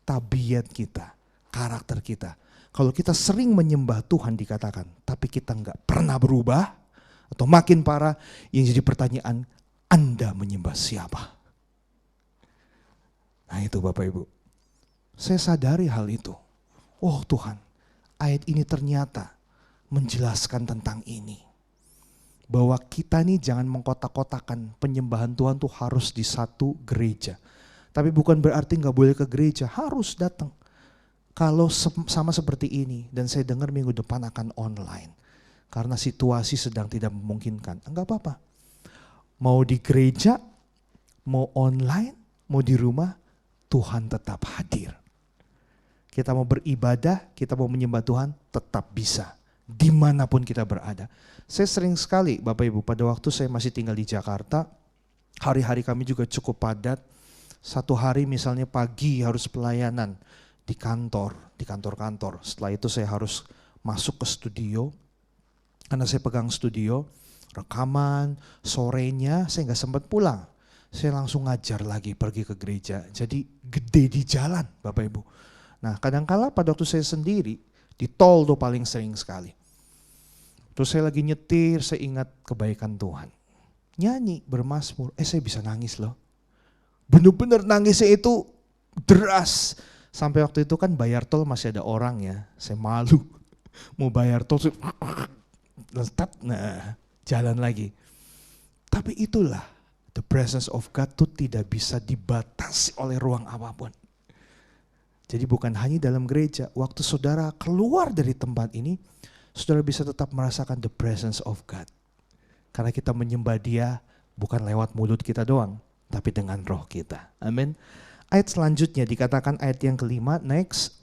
tabiat kita, karakter kita. Kalau kita sering menyembah Tuhan dikatakan, tapi kita enggak pernah berubah, atau makin parah, yang jadi pertanyaan, Anda menyembah siapa? Nah itu Bapak Ibu. Saya sadari hal itu. Oh Tuhan, ayat ini ternyata menjelaskan tentang ini. Bahwa kita nih jangan mengkotak-kotakan penyembahan Tuhan tuh harus di satu gereja. Tapi bukan berarti gak boleh ke gereja, harus datang. Kalau sama seperti ini, dan saya dengar minggu depan akan online. Karena situasi sedang tidak memungkinkan. Enggak apa-apa. Mau di gereja, mau online, mau di rumah, Tuhan tetap hadir. Kita mau beribadah, kita mau menyembah Tuhan, tetap bisa. Dimanapun kita berada. Saya sering sekali, Bapak Ibu, pada waktu saya masih tinggal di Jakarta, hari-hari kami juga cukup padat. Satu hari misalnya pagi harus pelayanan di kantor-kantor. Setelah itu saya harus masuk ke studio. Karena saya pegang studio, rekaman, sorenya saya gak sempat pulang. Saya langsung ngajar lagi pergi ke gereja. Jadi gede di jalan Bapak Ibu. Nah kadangkala pada waktu saya sendiri, di tol tuh paling sering sekali. Terus saya lagi nyetir, saya ingat kebaikan Tuhan. Nyanyi, bermazmur, saya bisa nangis loh. Bener-bener nangisnya itu deras. Sampai waktu itu kan bayar tol masih ada orang ya, saya malu. Mau bayar tol, nah jalan lagi. Tapi itulah the presence of God itu tidak bisa dibatasi oleh ruang apapun. Jadi bukan hanya dalam gereja, waktu saudara keluar dari tempat ini, saudara bisa tetap merasakan the presence of God. Karena kita menyembah Dia bukan lewat mulut kita doang, tapi dengan roh kita. Amin. Ayat selanjutnya dikatakan ayat yang kelima, next.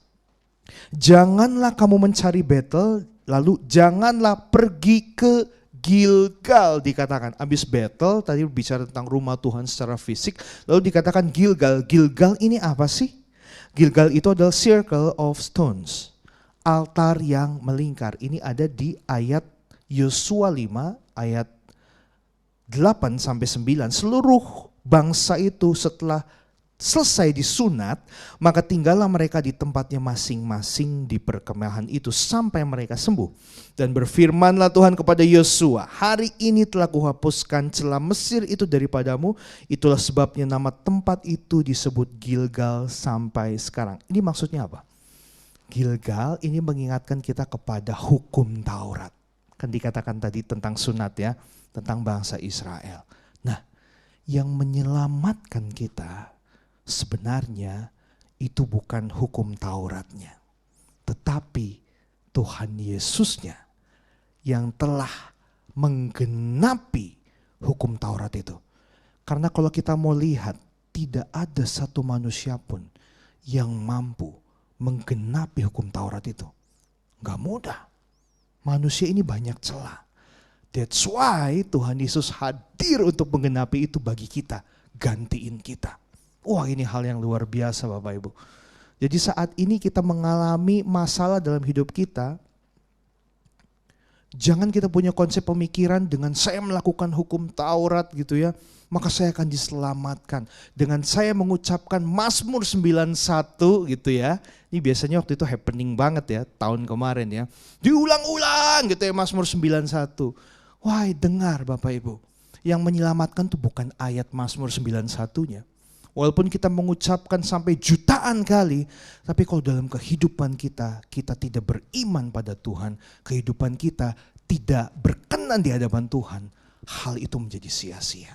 Janganlah kamu mencari Bethel, lalu janganlah pergi ke Gilgal dikatakan. Habis battle, tadi bicara tentang rumah Tuhan secara fisik, lalu dikatakan Gilgal. Gilgal ini apa sih? Gilgal itu adalah circle of stones. Altar yang melingkar. Ini ada di ayat Yosua 5 ayat 8 sampai 9. Seluruh bangsa itu setelah selesai disunat, maka tinggallah mereka di tempatnya masing-masing di perkemahan itu sampai mereka sembuh. Dan berfirmanlah Tuhan kepada Yosua, hari ini telah kuhapuskan celah Mesir itu daripadamu, itulah sebabnya nama tempat itu disebut Gilgal sampai sekarang. Ini maksudnya apa? Gilgal ini mengingatkan kita kepada hukum Taurat. Kan dikatakan tadi tentang sunat ya, tentang bangsa Israel. Nah, yang menyelamatkan kita sebenarnya itu bukan hukum Tauratnya, tetapi Tuhan Yesusnya yang telah menggenapi hukum Taurat itu. Karena kalau kita mau lihat, tidak ada satu manusia pun yang mampu menggenapi hukum Taurat itu. Gak mudah. Manusia ini banyak celah. That's why Tuhan Yesus hadir untuk menggenapi itu bagi kita, gantiin kita. Wah, ini hal yang luar biasa Bapak Ibu. Jadi saat ini kita mengalami masalah dalam hidup kita, jangan kita punya konsep pemikiran dengan saya melakukan hukum Taurat gitu ya, maka saya akan diselamatkan. Dengan saya mengucapkan Mazmur 91 gitu ya. Ini biasanya waktu itu happening banget ya, tahun kemarin ya. Diulang-ulang gitu ya Mazmur 91. Wah, dengar Bapak Ibu. Yang menyelamatkan tuh bukan ayat Mazmur 91-nya. Walaupun kita mengucapkan sampai jutaan kali, tapi kalau dalam kehidupan kita, kita tidak beriman pada Tuhan, kehidupan kita tidak berkenan di hadapan Tuhan, hal itu menjadi sia-sia.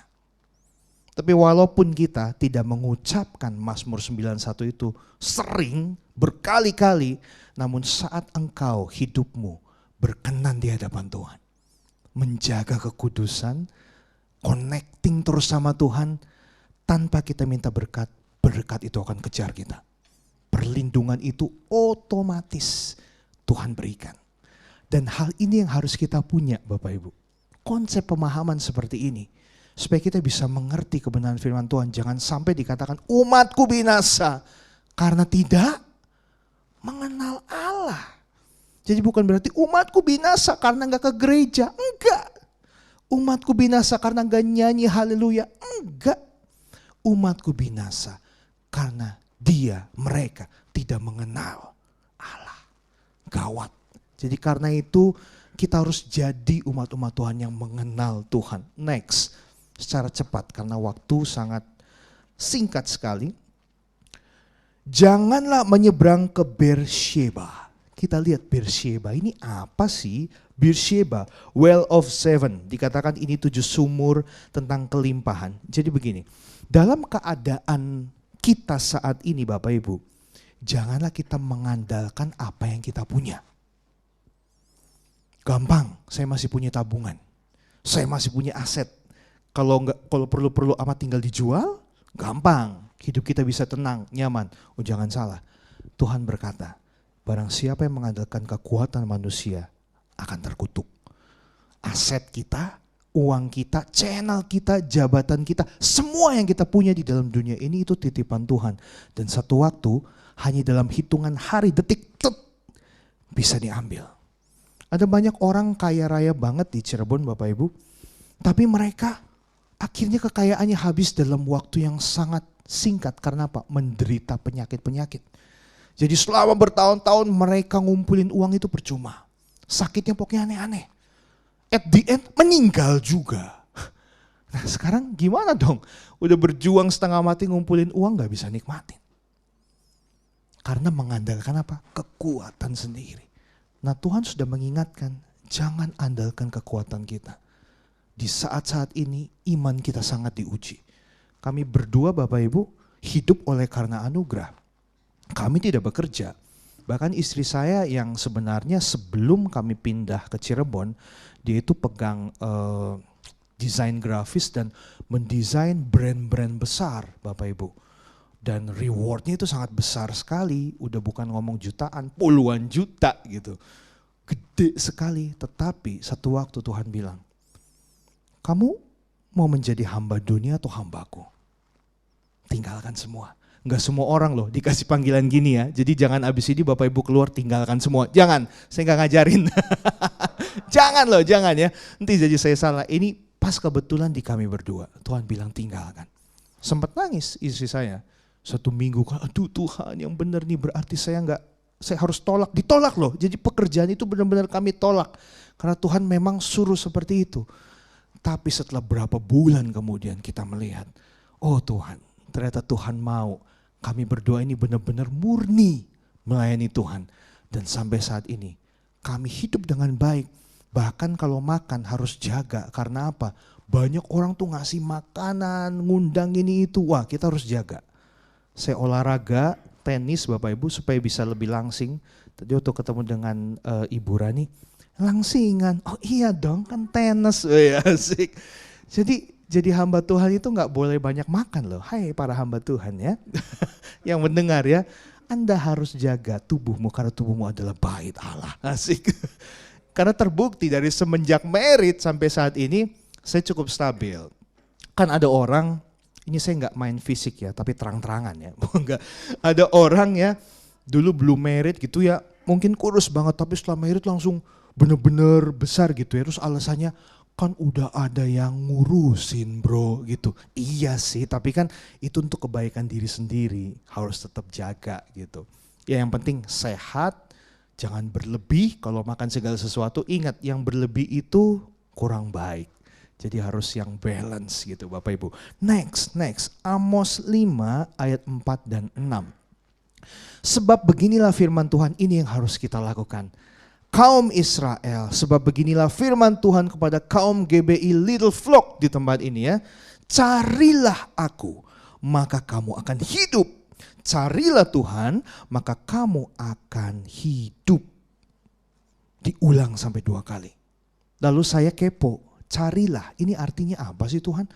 Tapi walaupun kita tidak mengucapkan Mazmur 91 itu sering, berkali-kali, namun saat engkau hidupmu berkenan di hadapan Tuhan, menjaga kekudusan, connecting terus sama Tuhan, tanpa kita minta berkat, berkat itu akan kejar kita. Perlindungan itu otomatis Tuhan berikan. Dan hal ini yang harus kita punya Bapak Ibu. Konsep pemahaman seperti ini. Supaya kita bisa mengerti kebenaran firman Tuhan. Jangan sampai dikatakan umatku binasa karena tidak mengenal Allah. Jadi bukan berarti umatku binasa karena gak ke gereja. Enggak. Umatku binasa karena gak nyanyi haleluya. Enggak. Umatku binasa karena mereka tidak mengenal Allah. Gawat. Jadi karena itu kita harus jadi umat-umat Tuhan yang mengenal Tuhan. Next, secara cepat karena waktu sangat singkat sekali. Janganlah menyeberang ke Beersheba. Kita lihat Beersheba ini apa sih? Beersheba, well of seven. Dikatakan ini 7 sumur tentang kelimpahan. Jadi begini, dalam keadaan kita saat ini Bapak Ibu, janganlah kita mengandalkan apa yang kita punya. Gampang, saya masih punya tabungan. Saya masih punya aset. Kalau perlu amat tinggal dijual, gampang. Hidup kita bisa tenang, nyaman. Oh jangan salah. Tuhan berkata, barang siapa yang mengandalkan kekuatan manusia akan terkutuk. Aset kita, uang kita, channel kita, jabatan kita, semua yang kita punya di dalam dunia ini itu titipan Tuhan. Dan satu waktu hanya dalam hitungan hari, detik, bisa diambil. Ada banyak orang kaya raya banget di Cirebon Bapak Ibu. Tapi mereka akhirnya kekayaannya habis dalam waktu yang sangat singkat. Karena apa? Menderita penyakit-penyakit. Jadi selama bertahun-tahun mereka ngumpulin uang itu percuma. Sakitnya pokoknya aneh-aneh. At the end meninggal juga. Nah sekarang gimana dong? Udah berjuang setengah mati ngumpulin uang gak bisa nikmatin. Karena mengandalkan apa? Kekuatan sendiri. Nah Tuhan sudah mengingatkan, jangan andalkan kekuatan kita. Di saat-saat ini iman kita sangat diuji. Kami berdua Bapak Ibu hidup oleh karena anugerah. Kami tidak bekerja. Bahkan istri saya yang sebenarnya sebelum kami pindah ke Cirebon, dia itu pegang desain grafis dan mendesain brand-brand besar Bapak Ibu. Dan rewardnya itu sangat besar sekali, udah bukan ngomong jutaan, puluhan juta gitu. Gede sekali, tetapi satu waktu Tuhan bilang, kamu mau menjadi hamba dunia atau hambaku? Tinggalkan semua. Enggak semua orang loh dikasih panggilan gini ya. Jadi jangan abis ini Bapak Ibu keluar tinggalkan semua. Jangan, saya nggak ngajarin. Jangan loh, jangan ya. Nanti jadi saya salah. Ini pas kebetulan di kami berdua. Tuhan bilang tinggalkan. Sempat nangis istri saya. 1 minggu kan, aduh Tuhan yang benar nih berarti saya harus tolak. Ditolak loh. Jadi pekerjaan itu benar-benar kami tolak. Karena Tuhan memang suruh seperti itu. Tapi setelah berapa bulan kemudian kita melihat, oh Tuhan, ternyata Tuhan mau kami berdua ini benar-benar murni melayani Tuhan. Dan sampai saat ini kami hidup dengan baik. Bahkan kalau makan harus jaga. Karena apa? Banyak orang tuh ngasih makanan, ngundang ini itu. Wah, kita harus jaga. Saya olahraga, tenis Bapak Ibu supaya bisa lebih langsing. Tadi waktu ketemu dengan Ibu Rani, langsingan. Oh iya dong, kan tenis. Oh iya, asik. Jadi hamba Tuhan itu nggak boleh banyak makan loh. Hai para hamba Tuhan ya. Yang mendengar ya. Anda harus jaga tubuhmu karena tubuhmu adalah bait Allah. Asik. Karena terbukti dari semenjak merit sampai saat ini saya cukup stabil. Kan ada orang, ini saya nggak main fisik ya tapi terang-terangan ya. Enggak. Ada orang ya dulu belum merit gitu ya mungkin kurus banget tapi setelah merit langsung bener-bener besar gitu ya. Terus alasannya, kan udah ada yang ngurusin bro gitu. Iya sih, tapi kan itu untuk kebaikan diri sendiri. Harus tetap jaga gitu. Ya yang penting sehat, jangan berlebih. Kalau makan segala sesuatu, ingat yang berlebih itu kurang baik. Jadi harus yang balance gitu Bapak Ibu. Next. Amos 5 ayat 4 dan 6. Sebab beginilah firman Tuhan, ini yang harus kita lakukan. Kaum Israel, sebab beginilah firman Tuhan kepada kaum GBI Little Flock di tempat ini ya. Carilah aku, maka kamu akan hidup. Carilah Tuhan, maka kamu akan hidup. Diulang sampai 2 kali. Lalu saya kepo, carilah, ini artinya apa sih Tuhan?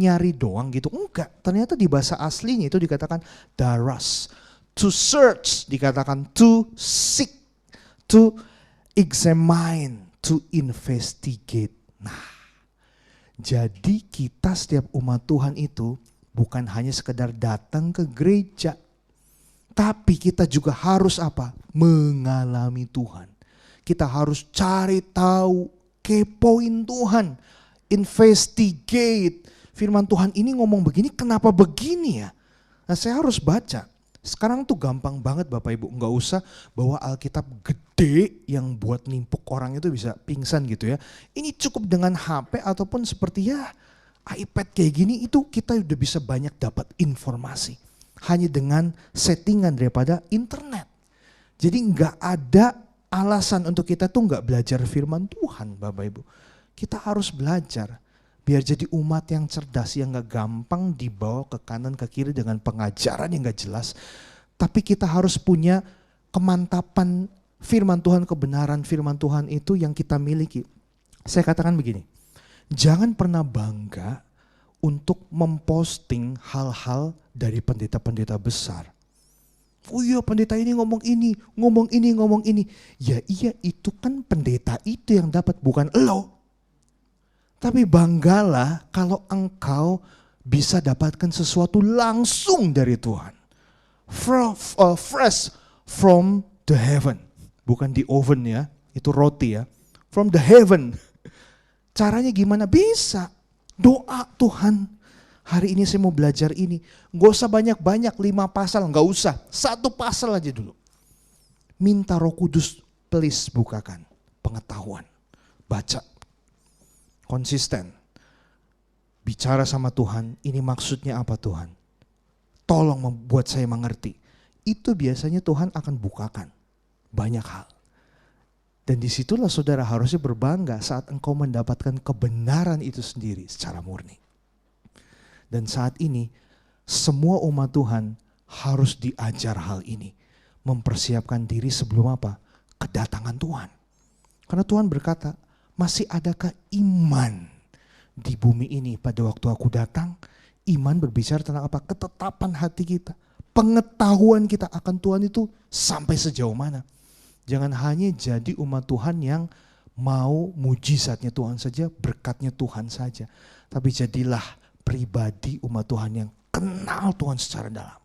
Nyari doang gitu? Enggak, ternyata di bahasa aslinya itu dikatakan daras. To search, dikatakan to seek, to examine, to investigate. Nah, jadi kita setiap umat Tuhan itu bukan hanya sekedar datang ke gereja. Tapi kita juga harus apa? Mengalami Tuhan. Kita harus cari tahu, kepoin Tuhan. Investigate. Firman Tuhan ini ngomong begini, kenapa begini ya? Nah saya harus baca. Sekarang tuh gampang banget Bapak Ibu, nggak usah bawa Alkitab gede yang buat nimpuk orang itu bisa pingsan gitu ya. Ini cukup dengan HP ataupun seperti ya iPad kayak gini itu kita udah bisa banyak dapat informasi. Hanya dengan settingan daripada internet. Jadi nggak ada alasan untuk kita tuh nggak belajar firman Tuhan Bapak Ibu. Kita harus belajar. Biar jadi umat yang cerdas, yang gak gampang dibawa ke kanan ke kiri dengan pengajaran yang gak jelas. Tapi kita harus punya kemantapan firman Tuhan, kebenaran firman Tuhan itu yang kita miliki. Saya katakan begini, jangan pernah bangga untuk memposting hal-hal dari pendeta-pendeta besar. Oh iya pendeta ini ngomong ini, ngomong ini. Ya iya itu kan pendeta itu yang dapat, bukan elo. Tapi banggalah kalau engkau bisa dapatkan sesuatu langsung dari Tuhan. Fresh from the heaven. Bukan di oven ya, itu roti ya. From the heaven. Caranya gimana? Bisa. Doa Tuhan. Hari ini saya mau belajar ini. Gak usah banyak-banyak 5 pasal, gak usah. 1 pasal aja dulu. Minta Roh Kudus please bukakan pengetahuan. Baca. Konsisten. Bicara sama Tuhan, ini maksudnya apa Tuhan? Tolong membuat saya mengerti. Itu biasanya Tuhan akan bukakan banyak hal. Dan disitulah saudara harusnya berbangga saat engkau mendapatkan kebenaran itu sendiri secara murni. Dan saat ini semua umat Tuhan harus diajar hal ini. Mempersiapkan diri sebelum apa? Kedatangan Tuhan. Karena Tuhan berkata, masih adakah iman di bumi ini pada waktu aku datang? Iman berbicara tentang apa? Ketetapan hati kita. Pengetahuan kita akan Tuhan itu sampai sejauh mana. Jangan hanya jadi umat Tuhan yang mau mujizatnya Tuhan saja, berkatnya Tuhan saja. Tapi jadilah pribadi umat Tuhan yang kenal Tuhan secara dalam.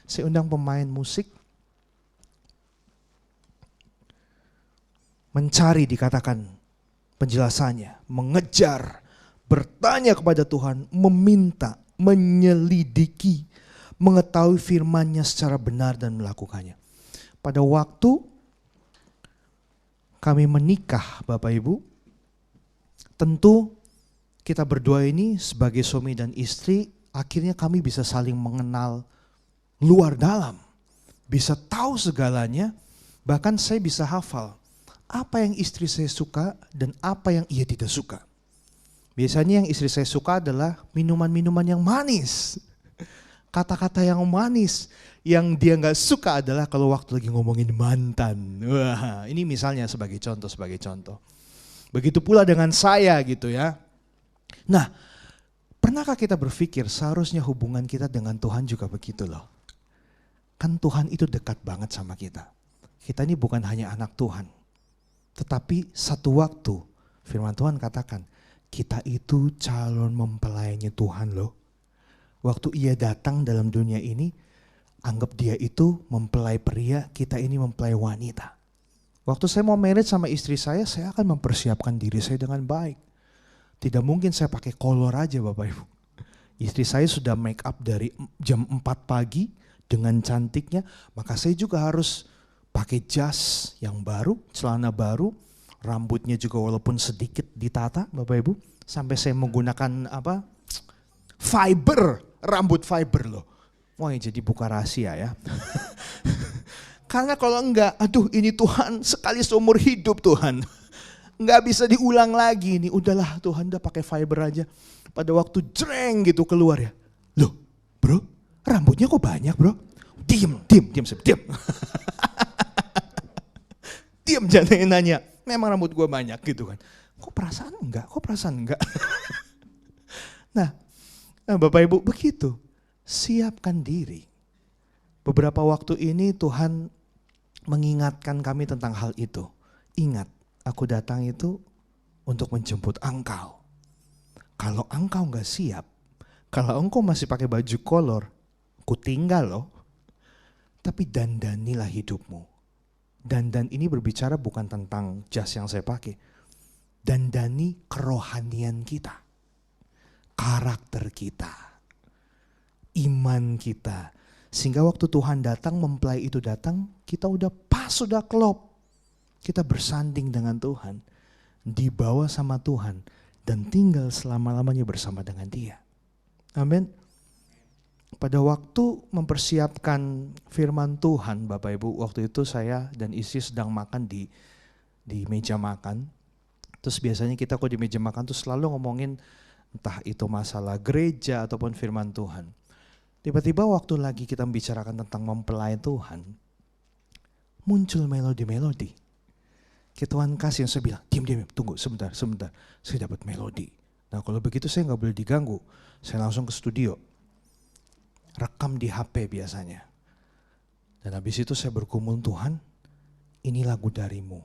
Saya undang pemain musik. Mencari dikatakan penjelasannya, mengejar, bertanya kepada Tuhan, meminta, menyelidiki, mengetahui firman-Nya secara benar dan melakukannya. Pada waktu kami menikah Bapak Ibu, tentu kita berdua ini sebagai suami dan istri, akhirnya kami bisa saling mengenal luar dalam. Bisa tahu segalanya, bahkan saya bisa hafal apa yang istri saya suka dan apa yang ia tidak suka. Biasanya yang istri saya suka adalah minuman-minuman yang manis. Kata-kata yang manis. Yang dia gak suka adalah kalau waktu lagi ngomongin mantan. Wah, ini misalnya sebagai contoh. Begitu pula dengan saya gitu ya. Nah, pernahkah kita berpikir seharusnya hubungan kita dengan Tuhan juga begitu loh. Kan Tuhan itu dekat banget sama kita. Kita ini bukan hanya anak Tuhan. Tetapi satu waktu firman Tuhan katakan, kita itu calon mempelainya Tuhan loh. Waktu ia datang dalam dunia ini, anggap dia itu mempelai pria, kita ini mempelai wanita. Waktu saya mau married sama istri saya akan mempersiapkan diri saya dengan baik. Tidak mungkin saya pakai kolor aja Bapak Ibu. Istri saya sudah make up dari jam 4 pagi dengan cantiknya, maka saya juga harus pakai jas yang baru, celana baru, rambutnya juga walaupun sedikit ditata Bapak Ibu. Sampai saya menggunakan fiber, rambut fiber loh. Wah jadi buka rahasia ya. Karena kalau enggak, aduh ini Tuhan sekali seumur hidup Tuhan. Enggak bisa diulang lagi nih, udahlah Tuhan udah pakai fiber aja. Pada waktu jreng gitu keluar ya. Loh bro, rambutnya kok banyak bro? Diam. Diam jangan nanya, memang rambut gue banyak gitu kan. Kok perasaan enggak? Nah Bapak Ibu begitu, siapkan diri. Beberapa waktu ini Tuhan mengingatkan kami tentang hal itu. Ingat, aku datang itu untuk menjemput engkau. Kalau engkau enggak siap, kalau engkau masih pakai baju kolor, ku tinggal loh. Tapi dandanilah hidupmu. Dandan ini berbicara bukan tentang jas yang saya pakai. Dandani kerohanian kita. Karakter kita. Iman kita. Sehingga waktu Tuhan datang, mempelai itu datang, kita udah pas, sudah klop. Kita bersanding dengan Tuhan. Dibawa sama Tuhan. Dan tinggal selama-lamanya bersama dengan Dia. Amin. Pada waktu mempersiapkan firman Tuhan, Bapak Ibu, waktu itu saya dan istri sedang makan di meja makan. Terus biasanya kita kok di meja makan tuh selalu ngomongin entah itu masalah gereja ataupun firman Tuhan. Tiba-tiba waktu lagi kita membicarakan tentang mempelai Tuhan, muncul melodi-melodi. Tuhan kasih yang saya bilang, diam, tunggu sebentar. Saya dapat melodi. Nah kalau begitu saya gak boleh diganggu. Saya langsung ke studio. Rekam di HP biasanya. Dan habis itu saya bergumul, Tuhan, ini lagu darimu.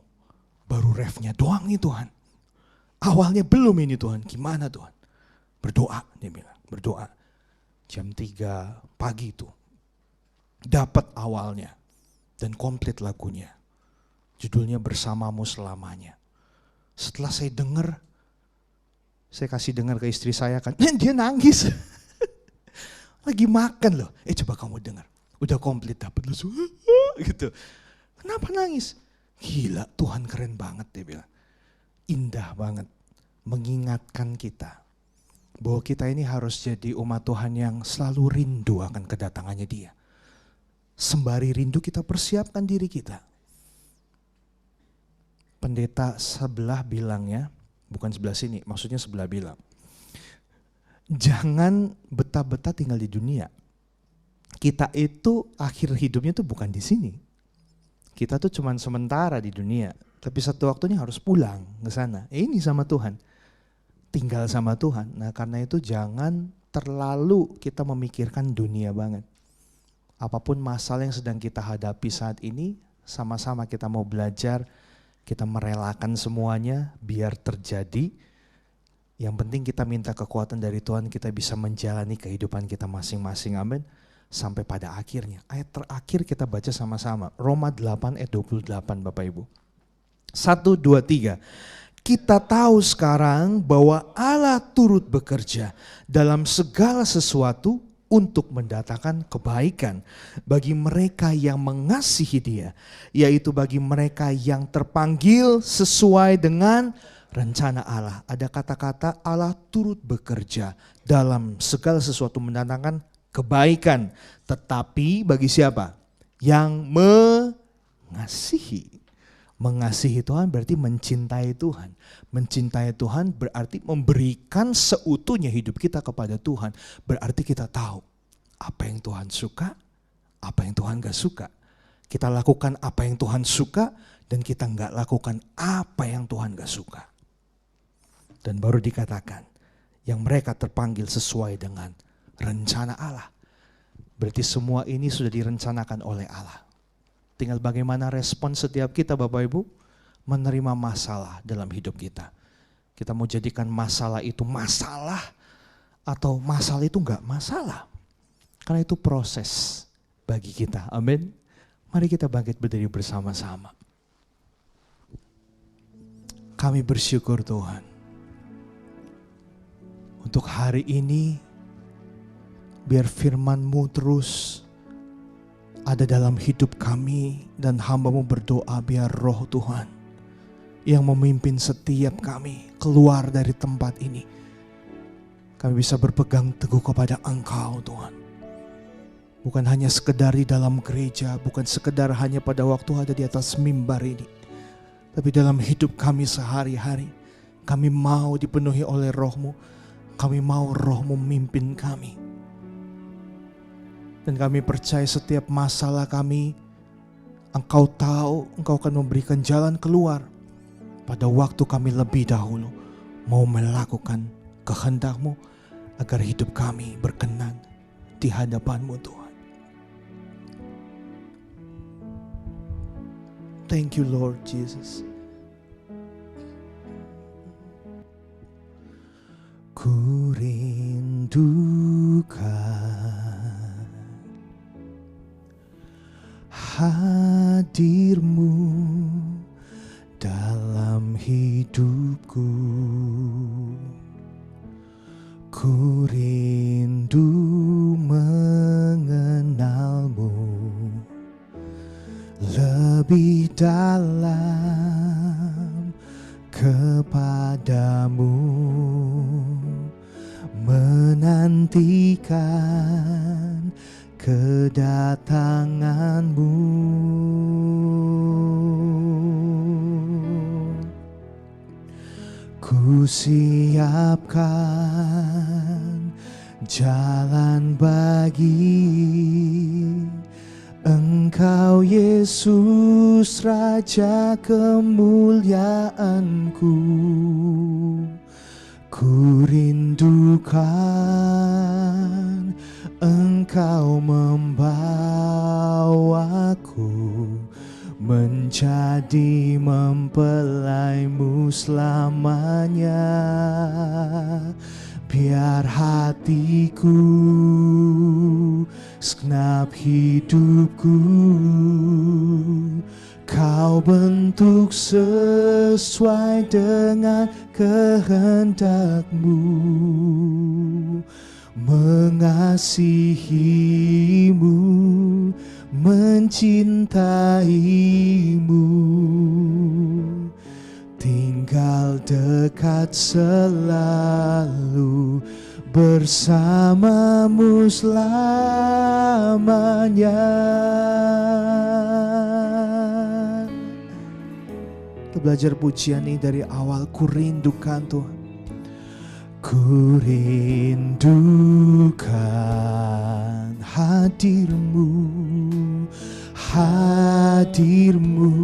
Baru refnya doang nih Tuhan. Awalnya belum ini Tuhan, gimana Tuhan? Berdoa, dia bilang, berdoa. Jam 3 pagi itu. Dapat awalnya. Dan komplit lagunya. Judulnya Bersamamu Selamanya. Setelah saya dengar, saya kasih dengar ke istri saya kan, dia nangis. Lagi makan loh, coba kamu dengar, udah komplit dapat lu gitu. Kenapa nangis? Gila, Tuhan keren banget dia bilang. Indah banget, mengingatkan kita bahwa kita ini harus jadi umat Tuhan yang selalu rindu akan kedatangannya Dia. Sembari rindu kita persiapkan diri kita. Pendeta sebelah bilangnya, bukan sebelah sini, maksudnya sebelah bilang. Jangan betah-betah tinggal di dunia. Kita itu akhir hidupnya tuh bukan di sini. Kita tuh cuman sementara di dunia. Tapi satu waktunya harus pulang ke sana. Ini sama Tuhan. Tinggal sama Tuhan. Nah karena itu jangan terlalu kita memikirkan dunia banget. Apapun masalah yang sedang kita hadapi saat ini, sama-sama kita mau belajar, Kita merelakan semuanya biar terjadi. Yang penting kita minta kekuatan dari Tuhan, kita bisa menjalani kehidupan kita masing-masing. Amin. Sampai pada akhirnya. Ayat terakhir kita baca sama-sama. Roma 8 ayat 28 Bapak Ibu. 1, 2, 3. Kita tahu sekarang bahwa Allah turut bekerja dalam segala sesuatu untuk mendatangkan kebaikan bagi mereka yang mengasihi Dia, yaitu bagi mereka yang terpanggil sesuai dengan rencana Allah. Ada kata-kata Allah turut bekerja dalam segala sesuatu mendatangkan kebaikan. Tetapi bagi siapa? Yang mengasihi. Mengasihi Tuhan berarti mencintai Tuhan. Mencintai Tuhan berarti memberikan seutuhnya hidup kita kepada Tuhan. Berarti kita tahu apa yang Tuhan suka, apa yang Tuhan gak suka. Kita lakukan apa yang Tuhan suka dan kita gak lakukan apa yang Tuhan gak suka. Dan baru dikatakan yang mereka terpanggil sesuai dengan rencana Allah. Berarti semua ini sudah direncanakan oleh Allah. Tinggal bagaimana respon setiap kita Bapak Ibu menerima masalah dalam hidup kita. Kita mau jadikan masalah itu masalah atau masalah itu enggak masalah. Karena itu proses bagi kita. Amin. Mari kita bangkit berdiri bersama-sama. Kami bersyukur Tuhan. Untuk hari ini biar firman-Mu terus ada dalam hidup kami dan hamba-Mu berdoa biar roh Tuhan yang memimpin setiap kami keluar dari tempat ini. Kami bisa berpegang teguh kepada Engkau Tuhan. Bukan hanya sekedar di dalam gereja, bukan sekedar hanya pada waktu ada di atas mimbar ini. Tapi dalam hidup kami sehari-hari, kami mau dipenuhi oleh roh-Mu. Kami mau roh-Mu memimpin kami. Dan kami percaya setiap masalah kami, Engkau tahu, Engkau akan memberikan jalan keluar. Pada waktu kami lebih dahulu mau melakukan kehendak-Mu agar hidup kami berkenan di hadapan-Mu Tuhan. Thank you Lord Jesus. Ku rindukan hadir-Mu dalam hidupku. Ku rindu mengenal-Mu lebih dalam kepadamu, menantikan kedatangan-Mu. Ku siapkan jalan bagi Engkau Yesus Raja kemuliaan-Ku. Ku rindukan Engkau membawaku menjadi mempelai-Mu selamanya. Biar hatiku, segenap hidupku, Kau bentuk sesuai dengan kehendak-Mu. Mengasihi-Mu, mencintai-Mu, tinggal dekat selalu bersama-Mu selamanya. Kita belajar pujian ini dari awal. Ku rindukan Tuhan. Ku rindukan hadir-Mu, hadir-Mu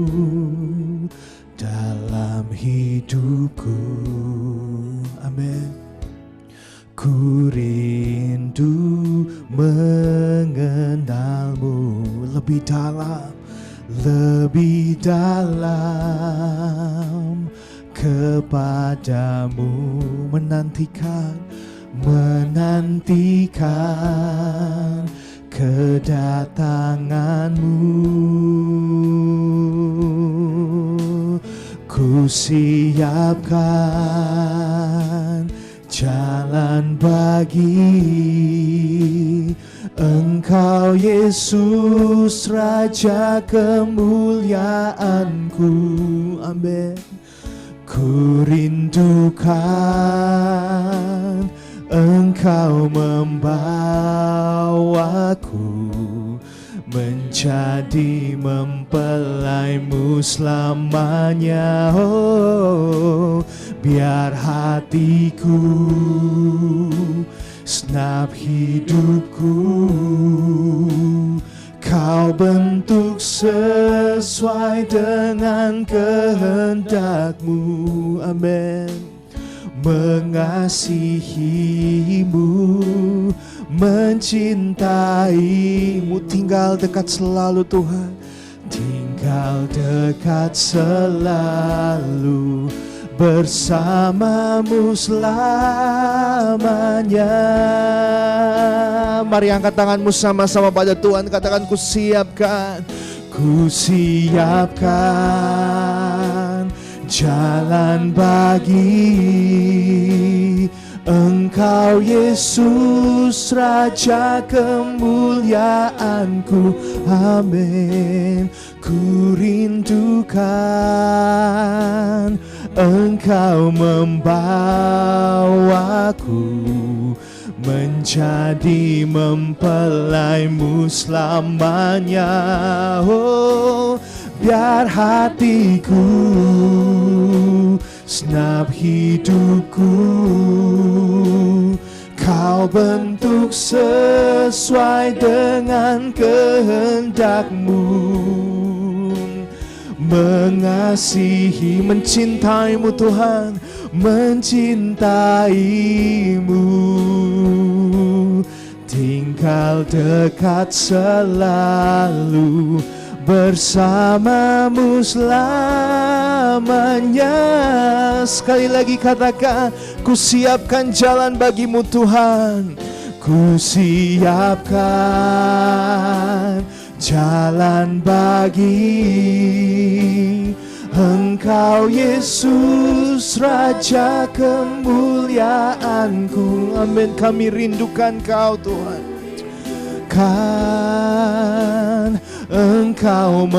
dalam hidupku. Amin. Ku rindu mengenal-Mu lebih dalam, lebih dalam kepadamu, menantikan kedatanganmu. Ku siapkan jalan bagi Engkau Yesus, Raja kemuliaanku. Amin. Ku rindukan Engkau membawaku menjadi mempelaimu selamanya. Oh, biar hatiku, segenap hidupku Kau bentuk sesuai dengan kehendak-Mu. Amin. Mengasihimu, mencintaimu, tinggal dekat selalu Tuhan, tinggal dekat selalu, bersamamu selamanya. Mari angkat tanganmu sama-sama pada Tuhan, katakan ku siapkan jalan bagi Engkau Yesus, Raja kemuliaanku. Amin. Ku rindukan Engkau membawaku menjadi mempelaimu selamanya. Oh, biar hatiku, segenap hidupku Kau bentuk sesuai dengan kehendak-Mu. Mengasihi, mencintaimu Tuhan, mencintaimu, tinggal dekat selalu, bersamamu selamanya. Sekali lagi katakan, ku siapkan jalan bagimu Tuhan. Ku siapkan jalan bagi Engkau Yesus, Raja kemuliaanku. Amin. Kami rindukan Kau Tuhan. Kan Engkau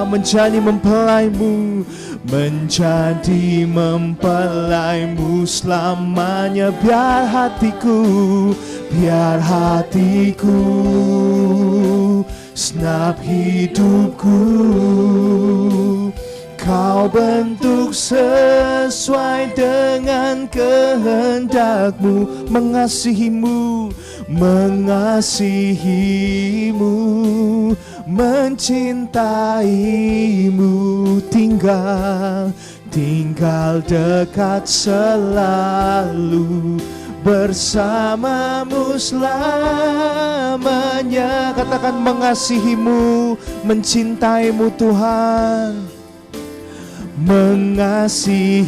menjadi mempelaimu, menjadi mempelaimu selamanya. Biar hatiku, segenap hidupku Kau bentuk sesuai dengan kehendak-Mu. Mengasihimu, mencintaimu, tinggal dekat selalu, bersamamu selamanya. Katakan, mengasihimu, mencintaimu Tuhan. Mengasihimu,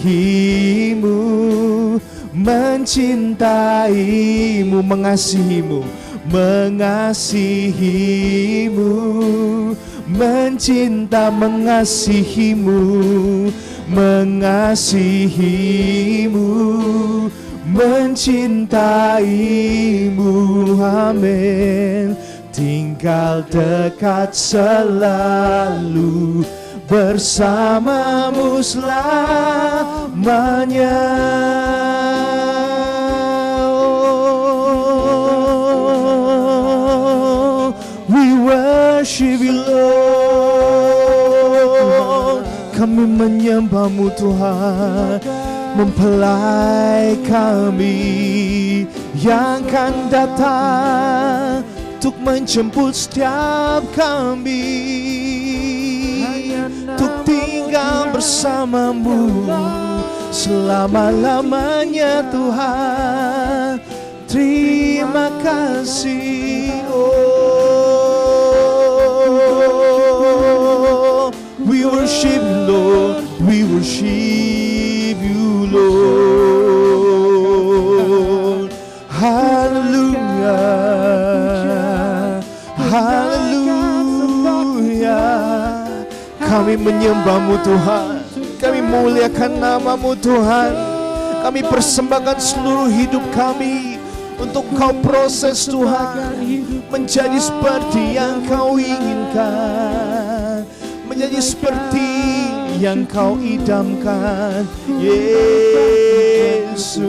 mencintaimu, mengasihimu, mencintaimu. Amin. Tinggal dekat selalu, bersamamu selamanya. Oh, we worship you Lord. Kami menyembah-Mu Tuhan, mempelai kami yang akan datang untuk menjemput setiap kami, untuk tinggal bersama-Mu selama-lamanya Tuhan. Terima kasih. Oh, Haleluya. Kami menyembah-Mu Tuhan, kami muliakan nama-Mu Tuhan. Kami persembahkan seluruh hidup kami untuk Kau proses Tuhan, menjadi seperti yang Kau inginkan, menjadi seperti yang Kau idamkan, Yesus.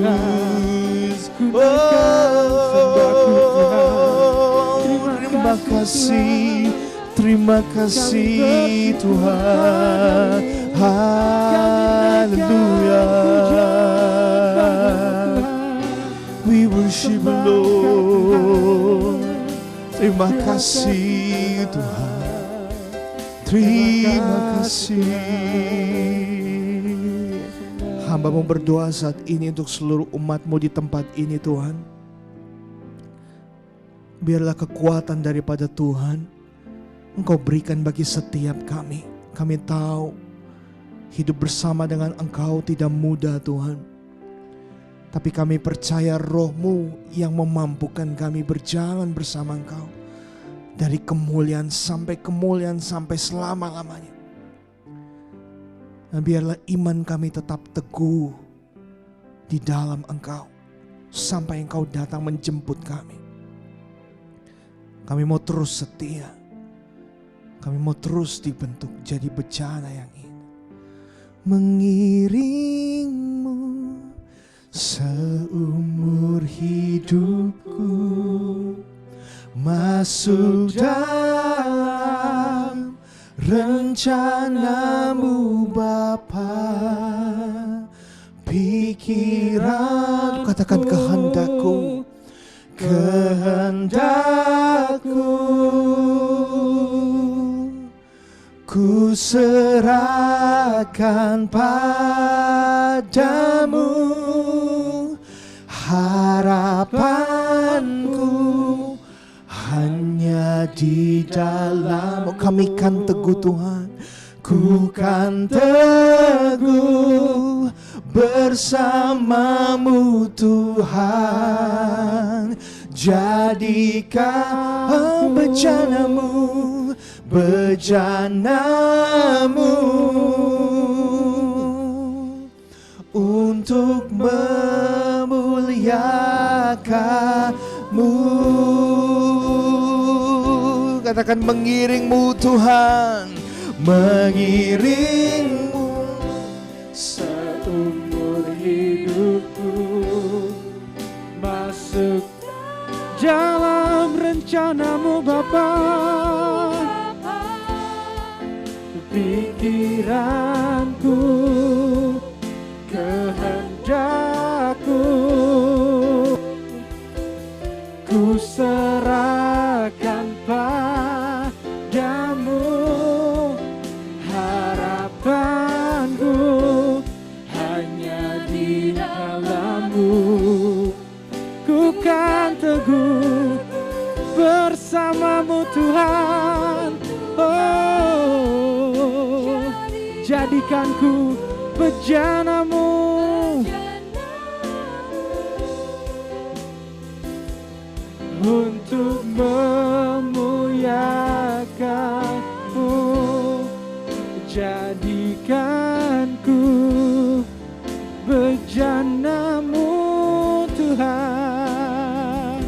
Terima kasih, terima kasih Tuhan. Haleluya. We worship you, Lord. Terima kasih Tuhan. Terima kasih. Hamba-Mu berdoa saat ini untuk seluruh umat-Mu di tempat ini Tuhan. Biarlah kekuatan daripada Tuhan Engkau berikan bagi setiap kami. Kami tahu hidup bersama dengan Engkau tidak mudah Tuhan. Tapi kami percaya Roh-Mu yang memampukan kami berjalan bersama Engkau. Dari kemuliaan sampai selama-lamanya. Dan biarlah iman kami tetap teguh di dalam Engkau. Sampai Engkau datang menjemput kami. Kami mau terus setia. Kami mau terus dibentuk jadi bejana yang indah. Mengiring-Mu seumur hidupku, masuk dalam rencana-Mu Bapa. Pikiran, katakan kehendakku, kehendakku ku serahkan padamu. Harapanku hanya di dalam. Kami kan teguh Tuhan, ku kan teguh bersama-Mu Tuhan. Jadikan bejana-Mu, bejana-Mu untuk memuliakan-Mu. Katakan mengiring-Mu Tuhan, mengiring-Mu seumur hidupku, masuk dalam rencana-Mu Bapa. Pikiranku, kehendakku ku serahkan padamu. Harapanku hanya di dalam-Mu. Ku kan teguh bersama-Mu Tuhan. Oh, jadikan ku bejana-Mu untuk memuliakan-Mu. Jadikan ku bejana-Mu Tuhan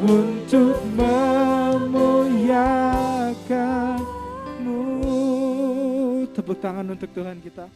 untuk memuliakan-Mu. Tepuk tangan untuk Tuhan kita.